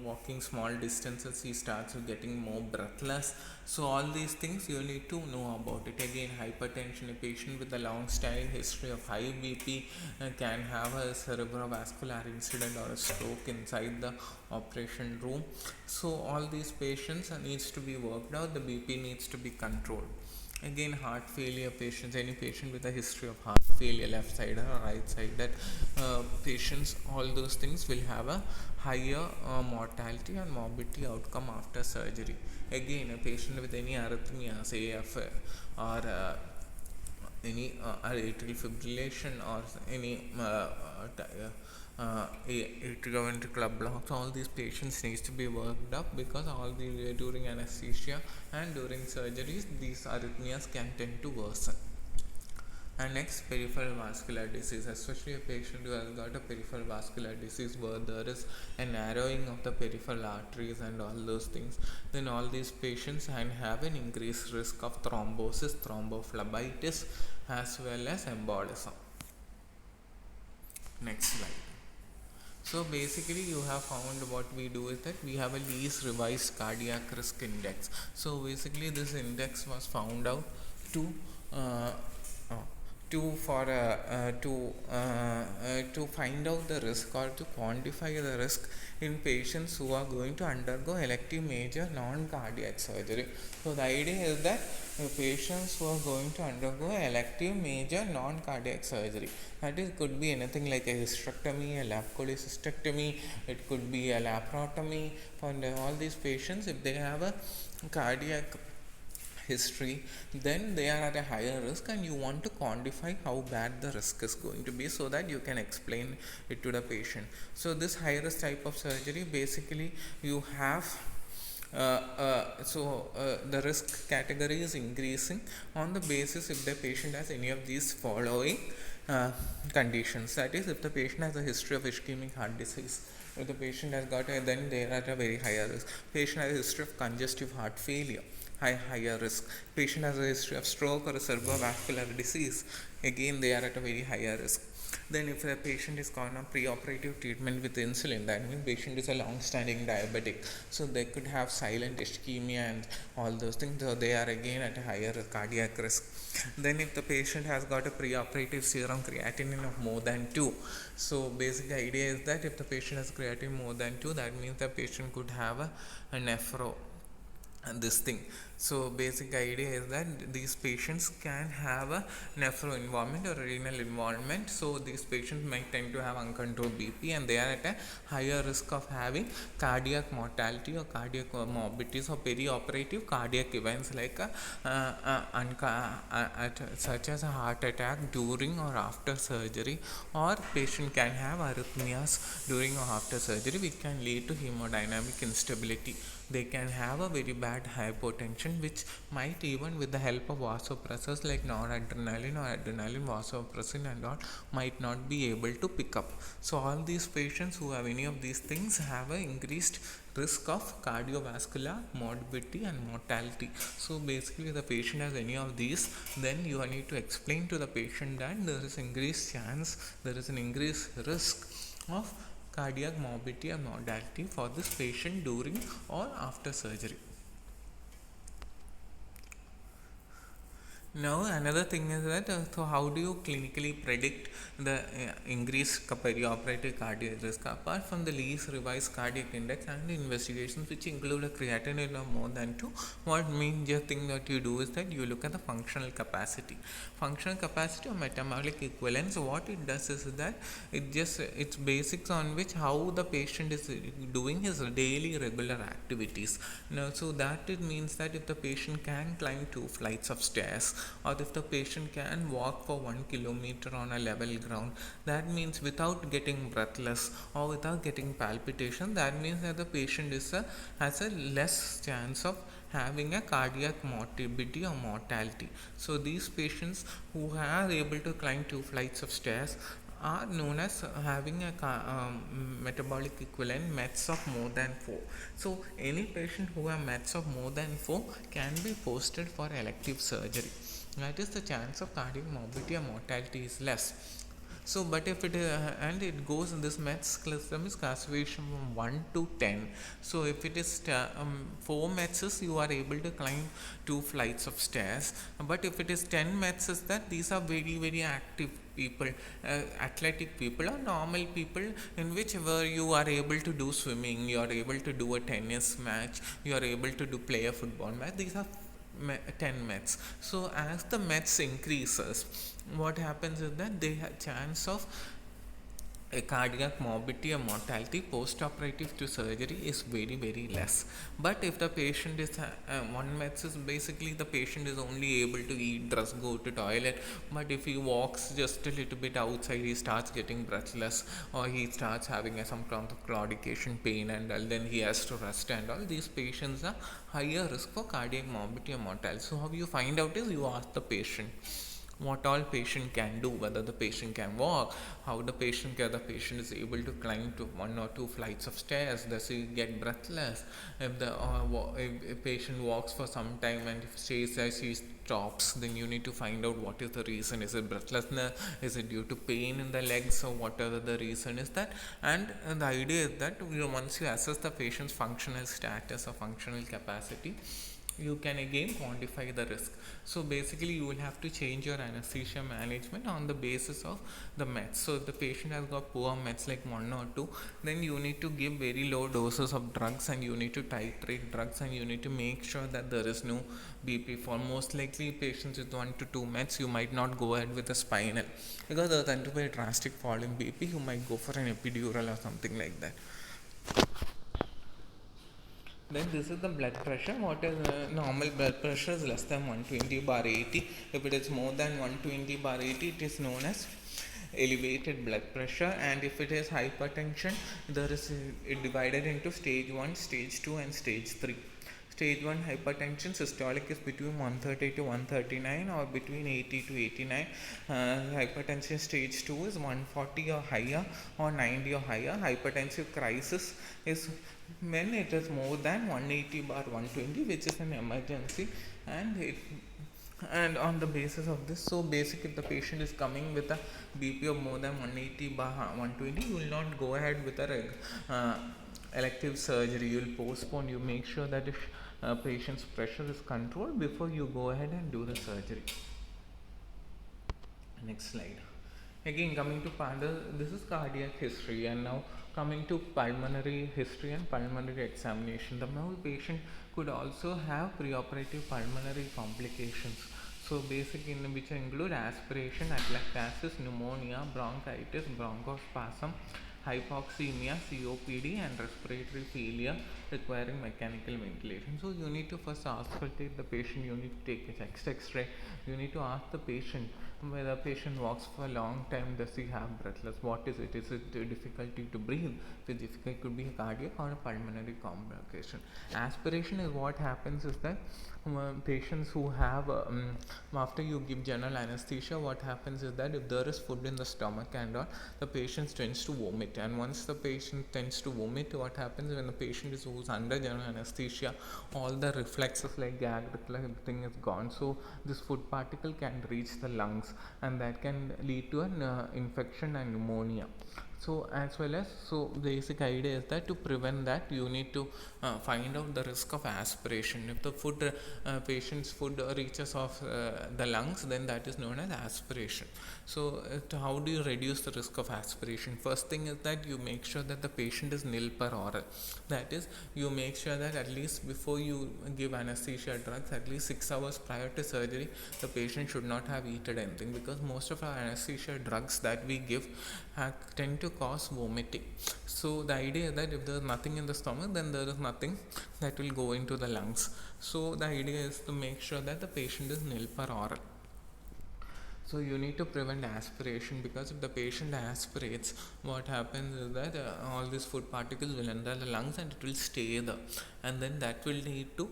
walking small distances, he starts getting more breathless. So all these things you need to know about it. Again, hypertension, a patient with a long standing history of high BP can have a cerebrovascular incident or a stroke inside the operation room. So all these patients needs to be worked out. The BP needs to be controlled. Again, heart failure patients, any patient with a history of heart failure, left sided or right sided patients, all those things will have a higher mortality and morbidity outcome after surgery. Again, a patient with any arrhythmias, AF, or any atrial fibrillation, or any atrioventricular blocks, all these patients needs to be worked up, because all the during anesthesia and during surgeries these arrhythmias can tend to worsen. And next, peripheral vascular disease, especially a patient who has got a peripheral vascular disease where there is a narrowing of the peripheral arteries and all those things, then all these patients can have an increased risk of thrombosis, thrombophlebitis, as well as embolism. Next slide. So basically you have found, what we do is that we have a Lees revised cardiac risk index. So basically this index was found out to find out the risk, or to quantify the risk in patients who are going to undergo elective major non-cardiac surgery. So the idea is that patients who are going to undergo elective major non-cardiac surgery, that is, could be anything like a hysterectomy, a lap cholecystectomy, it could be a laparotomy. For all these patients, if they have a cardiac history, then they are at a higher risk, and you want to quantify how bad the risk is going to be, so that you can explain it to the patient. So this high risk type of surgery, basically you have the risk category is increasing on the basis if the patient has any of these following conditions. That is, if the patient has a history of ischemic heart disease, if the patient has got then they are at a very higher risk. Patient has a history of congestive heart failure, higher risk. Patient has a history of stroke or a cerebrovascular disease, again they are at a very higher risk. Then if the patient is gone on pre-operative treatment with insulin, that means patient is a long-standing diabetic, so they could have silent ischemia and all those things, so they are again at a higher cardiac risk. Then if the patient has got a pre-operative serum creatinine of more than 2, so basic idea is that if the patient has creatinine more than 2, that means the patient could have a nephro and this thing. So basic idea is that these patients can have a nephro involvement or renal involvement, so these patients might tend to have uncontrolled BP, and they are at a higher risk of having cardiac mortality or cardiac morbidities or perioperative cardiac events like such as a heart attack during or after surgery, or patient can have arrhythmias during or after surgery, which can lead to hemodynamic instability. They can have a very bad hypotension, which might, even with the help of vasopressors like noradrenaline or adrenaline, vasopressin and all, might not be able to pick up. So all these patients who have any of these things have an increased risk of cardiovascular morbidity and mortality. So basically, the patient has any of these, then you need to explain to the patient that there is increased chance, there is an increased risk of cardiac morbidity and mortality for this patient during or after surgery. Now another thing is that so how do you clinically predict the increased perioperative cardiac risk apart from the least revised cardiac index and the investigations which include a creatinine of more than 2? What major thing that you do is that you look at the functional capacity or metabolic equivalence. What it does is that it's basics on which how the patient is doing his daily regular activities. Now so that it means that if the patient can climb 2 flights of stairs, or if the patient can walk for 1 kilometer on a level ground, that means without getting breathless or without getting palpitation, that means that the patient has a less chance of having a cardiac morbidity or mortality. So these patients who are able to climb 2 flights of stairs are known as having a metabolic equivalent METs of more than 4. So any patient who have METs of more than 4 can be posted for elective surgery. That is, the chance of cardiac morbidity or mortality is less. So but if it and it goes in this METs system is classification from 1 to 10. So if it is 4 METs, you are able to climb 2 flights of stairs, but if it is 10 METs, is that these are very active people, athletic people or normal people, in whichever you are able to do swimming, you are able to do a tennis match, you are able to do play a football match. These are 10 METs. So as the METs increases, what happens is that they have chance of a cardiac morbidity or mortality post-operative to surgery is very less. But if the patient is 1 METs is basically the patient is only able to eat, dress, go to toilet, but if he walks just a little bit outside, he starts getting breathless, or he starts having some kind of claudication pain, and then he has to rest, and all these patients are higher risk for cardiac morbidity or mortality. So how you find out is you ask the patient what all patient can do, whether the patient can walk, how the patient is able to climb to 1 or 2 flights of stairs, does he get breathless, if if a patient walks for some time and if stays as he stops, then you need to find out what is the reason. Is it breathlessness, is it due to pain in the legs, or whatever the reason is that. And the idea is that once you assess the patient's functional status or functional capacity, you can again quantify the risk. So basically you will have to change your anesthesia management on the basis of the METs. So if the patient has got poor METs like 1 or 2, then you need to give very low doses of drugs, and you need to titrate drugs, and you need to make sure that there is no BP fall. Most likely patients with 1 to 2 METs, you might not go ahead with a spinal, because there tend to be a drastic fall in BP. You might go for an epidural or something like that. Then this is the blood pressure. What is normal blood pressure is less than 120/80. If it is more than 120/80, it is known as elevated blood pressure. And if it is hypertension, there is it divided into stage 1, stage 2 and stage 3. Stage 1 hypertension systolic is between 130 to 139 or between 80 to 89. Hypertension stage 2 is 140 or higher or 90 or higher. Hypertensive crisis is when it is more than 180/120, which is an emergency, and on the basis of this, so basically if the patient is coming with a BP of more than 180/120, you will not go ahead with a elective surgery. You will postpone. You make sure that if patient's pressure is controlled before you go ahead and do the surgery. Next slide. Again, coming to this is cardiac history, and now coming to pulmonary history and pulmonary examination. The patient could also have preoperative pulmonary complications. So basically, which include aspiration, atelectasis, pneumonia, bronchitis, bronchospasm, hypoxemia, COPD, and respiratory failure requiring mechanical ventilation. So you need to first auscultate the patient, you need to take a chest x-ray, you need to ask the patient whether the patient walks for a long time, does he have breathless, what is it, difficulty to breathe, if it's difficult, it could be a cardiac or a pulmonary complication. Aspiration is what happens is that patients who have after you give general anesthesia, what happens is that if there is food in the stomach and all, the patient tends to vomit, and once the patient tends to vomit, what happens when the patient is who's under general anesthesia, all the reflexes like gag reflex, everything is gone. So this food particle can reach the lungs, and that can lead to an infection and pneumonia. So as well as, so basic idea is that to prevent that you need to find out the risk of aspiration. If the food patient's food reaches off the lungs, then that is known as aspiration. So how do you reduce the risk of aspiration? First thing is that you make sure that the patient is nil per oral. That is, you make sure that at least before you give anesthesia drugs, at least 6 hours prior to surgery, the patient should not have eaten anything, because most of our anesthesia drugs that we give tend to cause vomiting. So the idea is that if there is nothing in the stomach, then there is nothing that will go into the lungs. So the idea is to make sure that the patient is nil per oral. So you need to prevent aspiration, because if the patient aspirates, what happens is that all these food particles will enter the lungs and it will stay there, and then that will lead to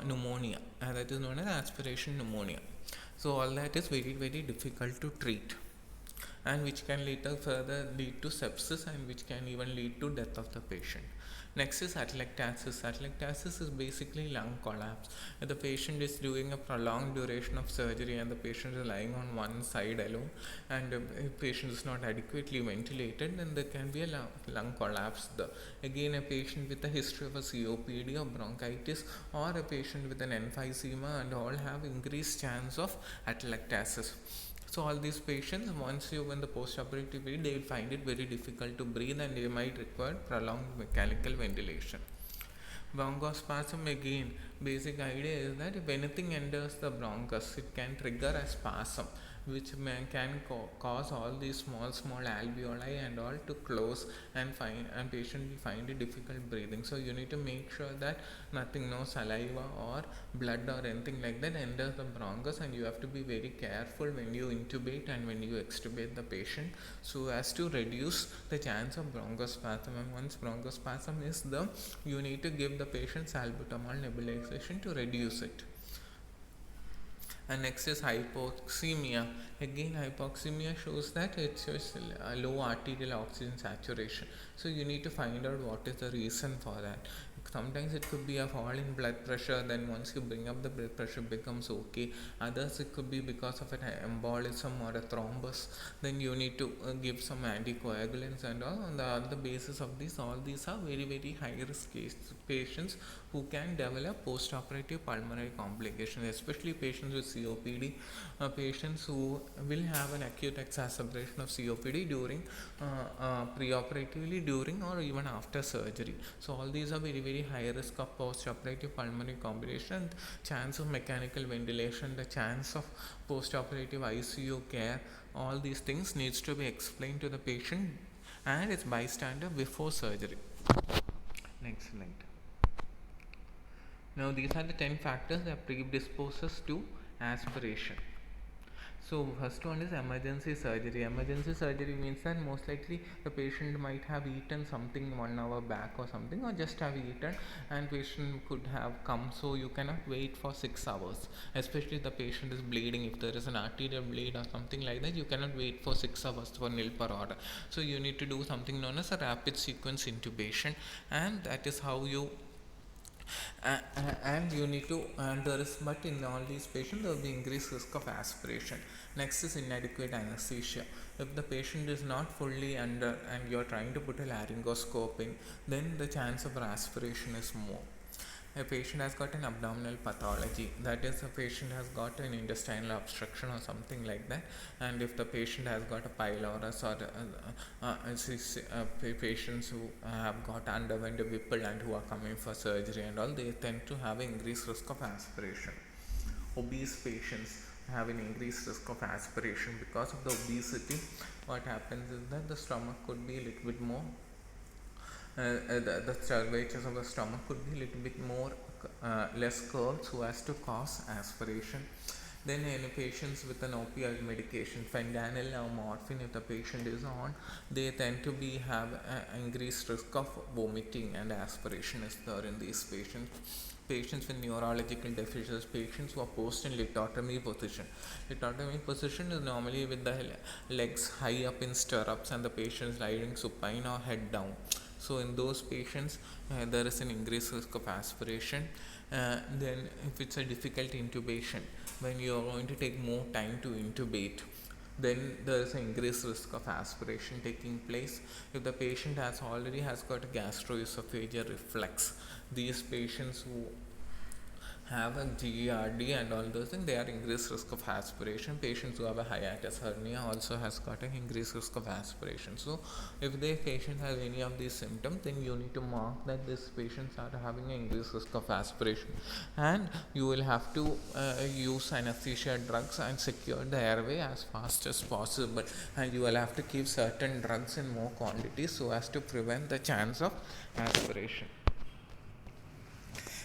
pneumonia, and that is known as aspiration pneumonia. So all that is very very difficult to treat, and which can later further lead to sepsis, and which can even lead to death of the patient. Next is atelectasis. Atelectasis is basically lung collapse. If the patient is doing a prolonged duration of surgery and the patient is lying on one side alone, and if the patient is not adequately ventilated, then there can be a lung collapse. Again, a patient with a history of a COPD or bronchitis, or a patient with an emphysema, and all have increased chance of atelectasis. So all these patients, once you in the post-operative period, they will find it very difficult to breathe, and they might require prolonged mechanical ventilation. Bronchospasm, again, basic idea is that if anything enters the bronchus, it can trigger a spasm, which can cause all these small alveoli and all to close, and patient will find it difficult breathing. So you need to make sure that nothing, no saliva or blood or anything like that enters the bronchus, and you have to be very careful when you intubate and when you extubate the patient, so as to reduce the chance of bronchospasm. And once bronchospasm is there, you need to give the patient salbutamol nebulization to reduce it. And next is hypoxemia. Again, hypoxemia shows that it shows a low arterial oxygen saturation. So you need to find out what is the reason for that. Sometimes it could be a fall in blood pressure, then once you bring up the blood pressure becomes okay. Others it could be because of an embolism or a thrombus, then you need to give some anticoagulants and all. On the basis of this, all these are very very high risk patients who can develop post-operative pulmonary complications, especially patients with COPD, patients who will have an acute exacerbation of COPD during pre-operatively, during, or even after surgery. So all these are very very high risk of post-operative pulmonary complication, chance of mechanical ventilation, the chance of post-operative ICU care. All these things needs to be explained to the patient and its bystander before surgery. Next slide. Now these are the 10 factors that predisposes to aspiration. So first one is emergency surgery. Emergency surgery means that most likely the patient might have eaten something 1 hour back or something, or just have eaten, and patient could have come. So you cannot wait for 6 hours, especially if the patient is bleeding. If there is an arterial bleed or something like that, you cannot wait for 6 hours for nil per order. So you need to do something known as a rapid sequence intubation, and that is how you and you need to, and there is, but in all these patients there will be increased risk of aspiration. Next is inadequate anesthesia. If the patient is not fully under and you are trying to put a laryngoscope in, then the chance of aspiration is more. A patient has got an abdominal pathology, that is, a patient has got an intestinal obstruction or something like that, and if the patient has got a pylorus, or patients who have got underwent a Whipple and who are coming for surgery and all, they tend to have an increased risk of aspiration. Obese patients have an increased risk of aspiration because of the obesity. What happens is that the stomach could be a little bit more the curvatures of the stomach could be a little bit more less curved, so as to cause aspiration. Then in patients with an opioid medication, fentanyl or morphine, if the patient is on, they tend to have an increased risk of vomiting, and aspiration is there in these patients. Patients with neurological deficiencies, patients who are posed in lithotomy position. Lithotomy position is normally with the legs high up in stirrups and the patient is lying supine or head down. So in those patients there is an increased risk of aspiration. Then if it's a difficult intubation, when you are going to take more time to intubate, Then there is an increased risk of aspiration taking place if the patient has got a gastroesophageal reflux. These patients who have a GERD and all those things, they are increased risk of aspiration. Patients who have a hiatus hernia also has got an increased risk of aspiration. So if the patient has any of these symptoms, then you need to mark that these patients are having an increased risk of aspiration, and you will have to use anesthesia drugs and secure the airway as fast as possible, and you will have to give certain drugs in more quantities so as to prevent the chance of aspiration.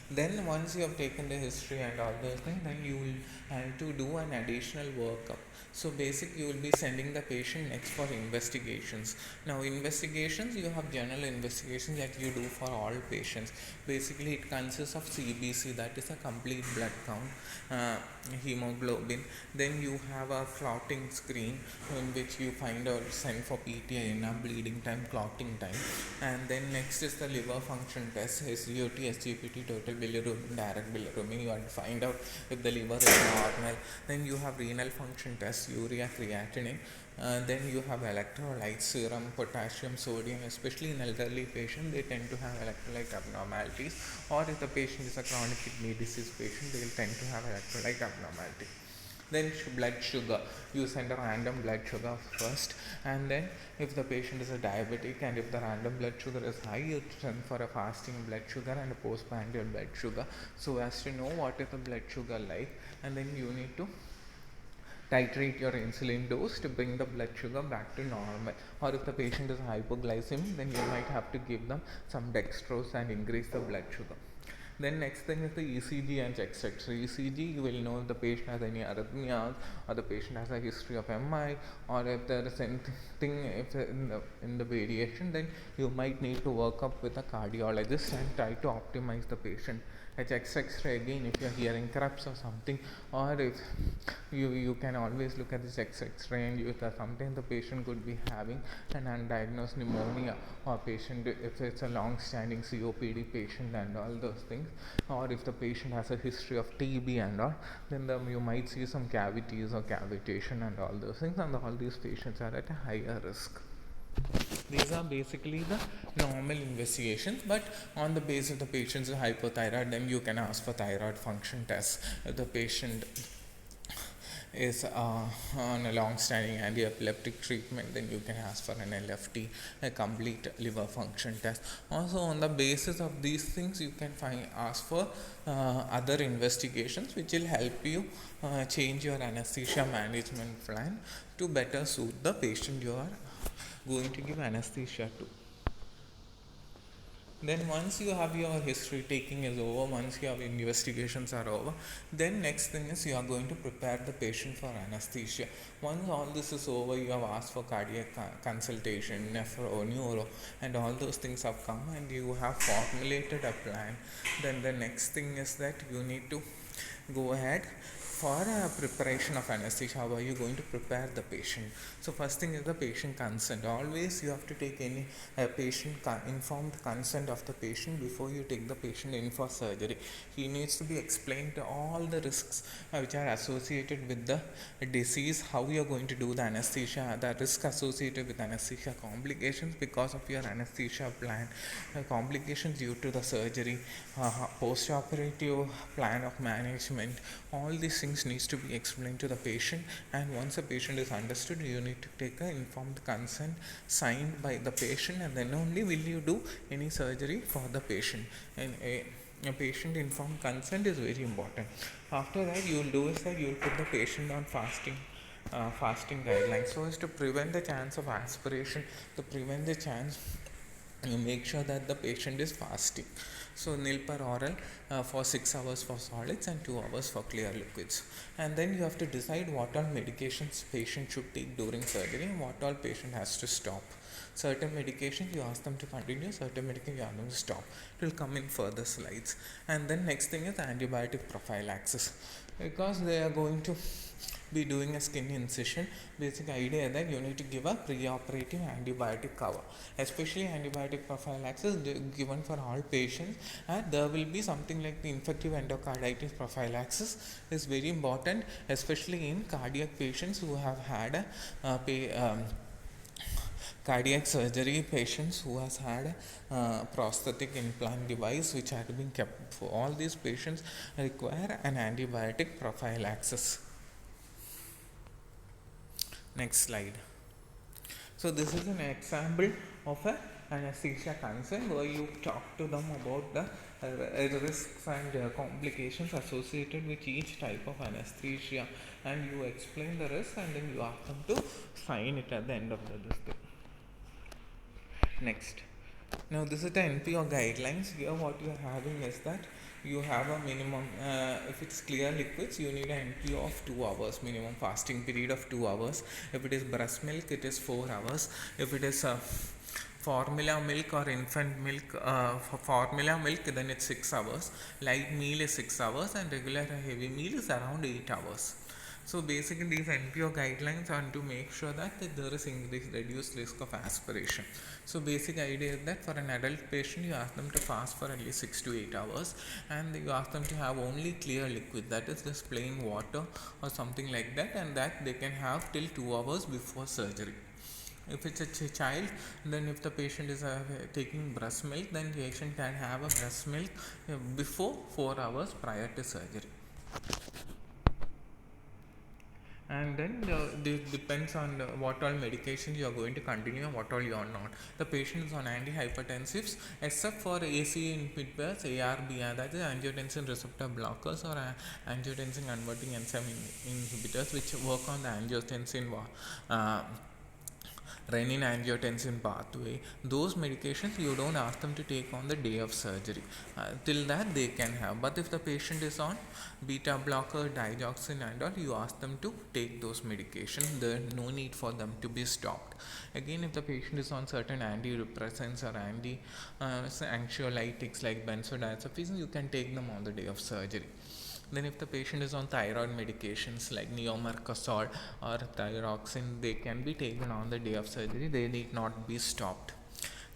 Then once you have taken the history and all those things, then you will have to do an additional workup. So basically you will be sending the patient next for investigations. Now investigations, you have general investigations that you do for all patients. Basically it consists of CBC, that is a complete blood count, hemoglobin. Then you have a clotting screen in which you find out send for PTIN, bleeding time, clotting time. And then next is the liver function test, SGOT, SGPT, total bilirubin, direct bilirubin. You have to find out if the liver is normal. Then you have renal function test, urea, creatinine. Then you have electrolytes, serum, potassium, sodium. Especially in elderly patients, they tend to have electrolyte abnormalities, or if the patient is a chronic kidney disease patient, they will tend to have electrolyte abnormality. Then blood sugar, you send a random blood sugar first, and then if the patient is a diabetic and if the random blood sugar is high, you send for a fasting blood sugar and a postprandial blood sugar, so as to know what is the blood sugar like. And then you need to titrate your insulin dose to bring the blood sugar back to normal. Or if the patient is hypoglycemic, then you might have to give them some dextrose and increase the blood sugar. Then next thing is the ECG and etc. ECG, you will know if the patient has any arrhythmias, or the patient has a history of MI, or if there is anything if in the variation, then you might need to work up with a cardiologist and try to optimize the patient. X-ray, again, if you are hearing craps or something, or if you can always look at this X-ray and if something the patient could be having an undiagnosed pneumonia, or patient if it's a long-standing COPD patient and all those things, or if the patient has a history of TB and all, then you might see some cavities or cavitation and all those things, and all these patients are at a higher risk. These are basically the normal investigations, but on the basis of the patient's hypothyroid, then you can ask for thyroid function tests. If the patient is on a long-standing anti-epileptic treatment, then you can ask for an LFT, a complete liver function test. Also, on the basis of these things, you can ask for other investigations which will help you change your anesthesia management plan to better suit the patient you are going to give anesthesia to. Then once you have your history taking is over, once your investigations are over, then next thing is you are going to prepare the patient for anesthesia. Once all this is over, you have asked for cardiac consultation, nephro, neuro, and all those things have come, and you have formulated a plan. Then the next thing is that you need to go ahead for preparation of anesthesia. How are you going to prepare the patient? So first thing is the patient consent. Always you have to take any informed consent of the patient before you take the patient in for surgery. He needs to be explained all the risks which are associated with the disease, how you are going to do the anesthesia, the risk associated with anesthesia, complications because of your anesthesia plan, complications due to the surgery, post-operative plan of management. All these things needs to be explained to the patient, and once the patient is understood, you need to take an informed consent signed by the patient, and then only will you do any surgery for the patient. And a patient informed consent is very important. After that, you will do is that you will put the patient on fasting guidelines, so as to prevent the chance of aspiration, to prevent the chance, you make sure that the patient is fasting. So nil per oral for 6 hours for solids and 2 hours for clear liquids. And then you have to decide what all medications patient should take during surgery and what all patient has to stop. Certain medications you ask them to continue, certain medications you ask them to stop. It will come in further slides. And then next thing is antibiotic prophylaxis, because they are going to be doing a skin incision. Basic idea that you need to give a pre-operative antibiotic cover, especially antibiotic prophylaxis given for all patients, and there will be something like the infective endocarditis prophylaxis is very important, especially in cardiac patients who have had a cardiac surgery, patients who has had a prosthetic implant device which had been kept. For all these patients require an antibiotic prophylaxis. Next slide. So this is an example of a anesthesia consent where you talk to them about the risks and complications associated with each type of anesthesia, and you explain the risk and then you ask them to sign it at the end of this thing. Next. Now this is the NPO guidelines. Here what you are having is that you have a minimum, if it's clear liquids, you need an NPO of 2 hours, minimum fasting period of 2 hours. If it is breast milk, it is 4 hours. If it is formula milk or infant milk, for formula milk, then it's 6 hours. Light meal is 6 hours and regular heavy meal is around 8 hours. So basically these NPO guidelines are to make sure that there is reduced risk of aspiration. So basic idea is that for an adult patient you ask them to fast for at least 6 to 8 hours, and you ask them to have only clear liquid, that is just plain water or something like that, and that they can have till 2 hours before surgery. If it's a child, then if the patient is taking breast milk, then the patient can have a breast milk before 4 hours prior to surgery. And then this depends on what all medications you are going to continue and what all you are not. The patient is on antihypertensives except for ACE inhibitors, ARB, that is angiotensin receptor blockers, or angiotensin converting enzyme inhibitors, which work on the angiotensin renin-angiotensin pathway. Those medications you don't ask them to take on the day of surgery. Till that they can have. But if the patient is on beta blocker, digoxin and all, you ask them to take those medications. There is no need for them to be stopped. Again, if the patient is on certain antidepressants or anxiolytics like benzodiazepines, you can take them on the day of surgery. Then if the patient is on thyroid medications like neomercazole or thyroxine, they can be taken on the day of surgery. They need not be stopped.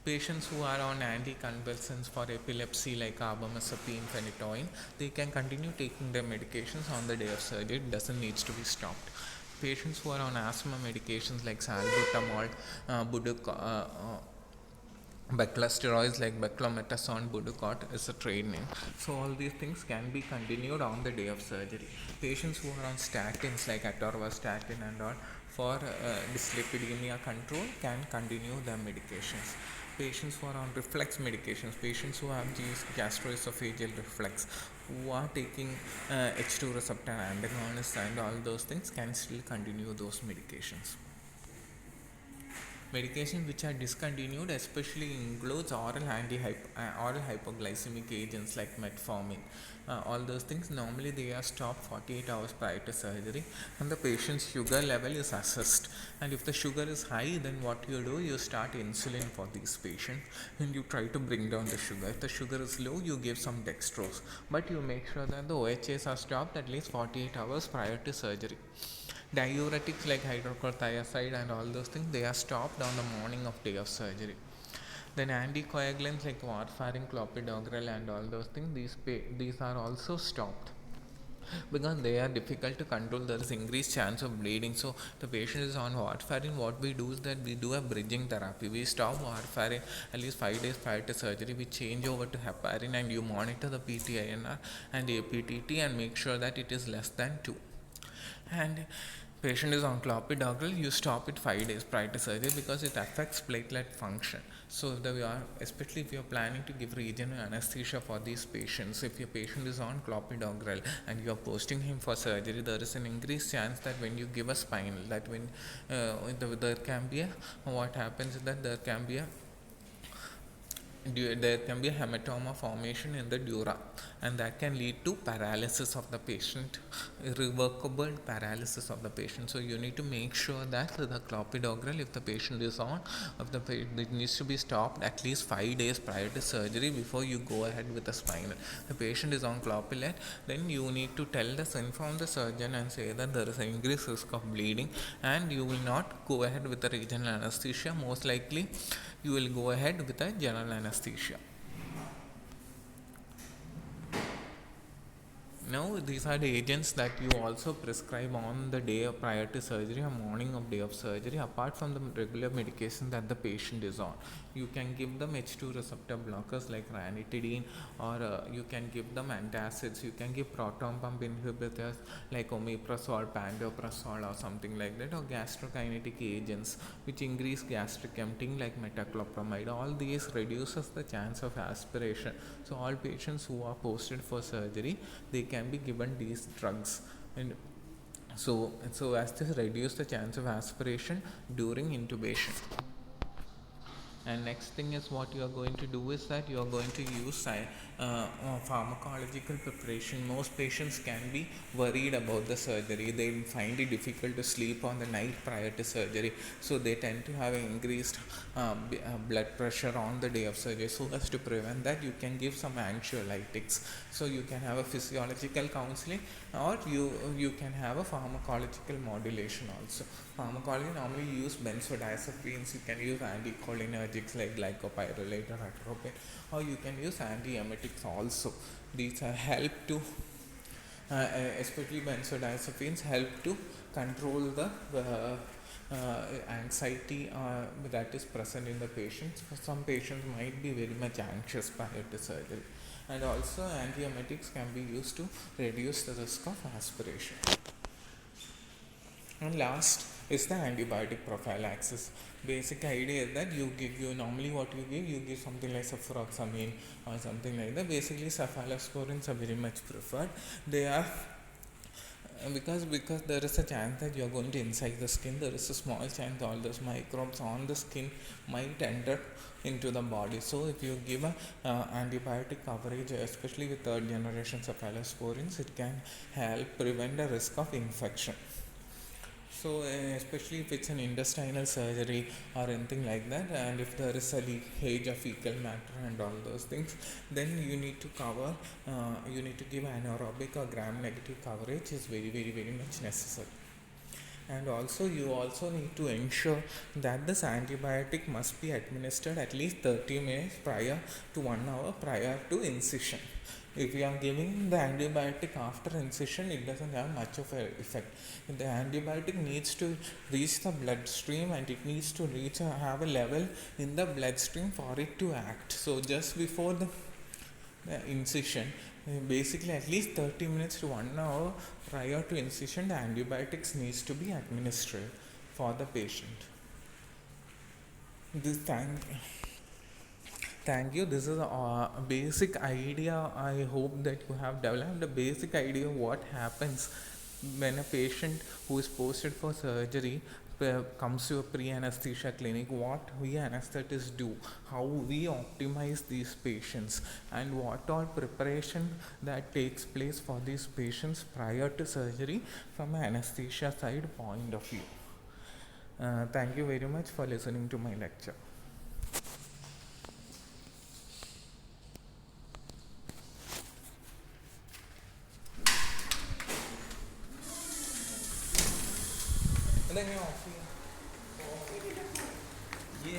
Patients who are on anticonvulsants for epilepsy like carbamazepine, phenytoin, they can continue taking their medications on the day of surgery. It doesn't need to be stopped. Patients who are on asthma medications like salbutamol, Beclosteroids like beclometasone, Budocort is a trade name. So all these things can be continued on the day of surgery. Patients who are on statins like atorvastatin and all for dyslipidemia control can continue their medications. Patients who are on reflex medications, patients who have gastroesophageal reflex, who are taking H2 receptor antagonists and all those things, can still continue those medications. Medications which are discontinued especially includes oral hypoglycemic agents like metformin. All those things normally they are stopped 48 hours prior to surgery, and the patient's sugar level is assessed. And if the sugar is high, then what you do, you start insulin for these patients and you try to bring down the sugar. If the sugar is low, you give some dextrose, but you make sure that the OHAs are stopped at least 48 hours prior to surgery. Diuretics like hydrochlorothiazide and all those things, they are stopped on the morning of day of surgery. Then anticoagulants like warfarin, clopidogrel and all those things, these are also stopped because they are difficult to control. There is increased chance of bleeding. So the patient is on warfarin. What we do is that we do a bridging therapy. We stop warfarin at least 5 days prior to surgery. We change over to heparin and you monitor the PT-INR and APTT and make sure that it is less than 2. And patient is on clopidogrel, you stop it 5 days prior to surgery because it affects platelet function. So especially if you are planning to give regional anesthesia for these patients, if your patient is on clopidogrel and you are posting him for surgery, there is an increased chance that when you give a spinal, that when there can be what happens is that there can be a there can be a hematoma formation in the dura, and that can lead to paralysis of the patient, irrevocable paralysis of the patient. So you need to make sure that the clopidogrel, if the patient is on, it needs to be stopped at least 5 days prior to surgery before you go ahead with the spinal. The patient is on clopidogrel, then you need to inform the surgeon and say that there is an increased risk of bleeding, and you will not go ahead with the regional anesthesia. Most likely you will go ahead with a general anesthesia. Now, these are the agents that you also prescribe on the day prior to surgery or morning of day of surgery, apart from the regular medication that the patient is on. You can give them H2 receptor blockers like ranitidine, or you can give them antacids. You can give proton pump inhibitors like omeprazole, pantoprazole, or something like that, or gastrokinetic agents which increase gastric emptying like metoclopramide. All these reduces the chance of aspiration. So all patients who are posted for surgery, they can be given these drugs, and so as to reduce the chance of aspiration during intubation. And next thing is, what you are going to do is that you are going to use pharmacological preparation. Most patients can be worried about the surgery. They find it difficult to sleep on the night prior to surgery, so they tend to have increased blood pressure on the day of surgery. So as to prevent that, you can give some anxiolytics. So you can have a physiological counseling, or you can have a pharmacological modulation also. Pharmacology normally use benzodiazepines. You can use anticholinergics like glycopyrrolate or atropine, or you can use antiemetics also. These help to especially benzodiazepines help to control the anxiety that is present in the patients. Some patients might be very much anxious prior to surgery, and also antiemetics can be used to reduce the risk of aspiration. And last is the antibiotic prophylaxis. Basic idea is that you normally what you give something like cefuroxamine or something like that. Basically cephalosporins are very much preferred. They are because there is a chance that you are going to incise the skin. There is a small chance all those microbes on the skin might enter into the body. So if you give a antibiotic coverage, especially with third generation cephalosporins, it can help prevent the risk of infection. So especially if it's an intestinal surgery or anything like that, and if there is a leakage of fecal matter and all those things, then you need to you need to give anaerobic or gram-negative coverage is very much necessary. And also you also need to ensure that this antibiotic must be administered at least 30 minutes prior to 1 hour prior to incision. If you are giving the antibiotic after incision, it doesn't have much of an effect. The antibiotic needs to reach the bloodstream, and it needs to have a level in the bloodstream for it to act. So just before the incision, basically at least 30 minutes to 1 hour prior to incision, the antibiotics needs to be administered for the patient. Thank you. This is a basic idea. I hope that you have developed a basic idea of what happens when a patient who is posted for surgery comes to a pre-anesthesia clinic, what we anesthetists do, how we optimize these patients, and what all preparation that takes place for these patients prior to surgery from an anesthesia side point of view. Thank you very much for listening to my lecture. ये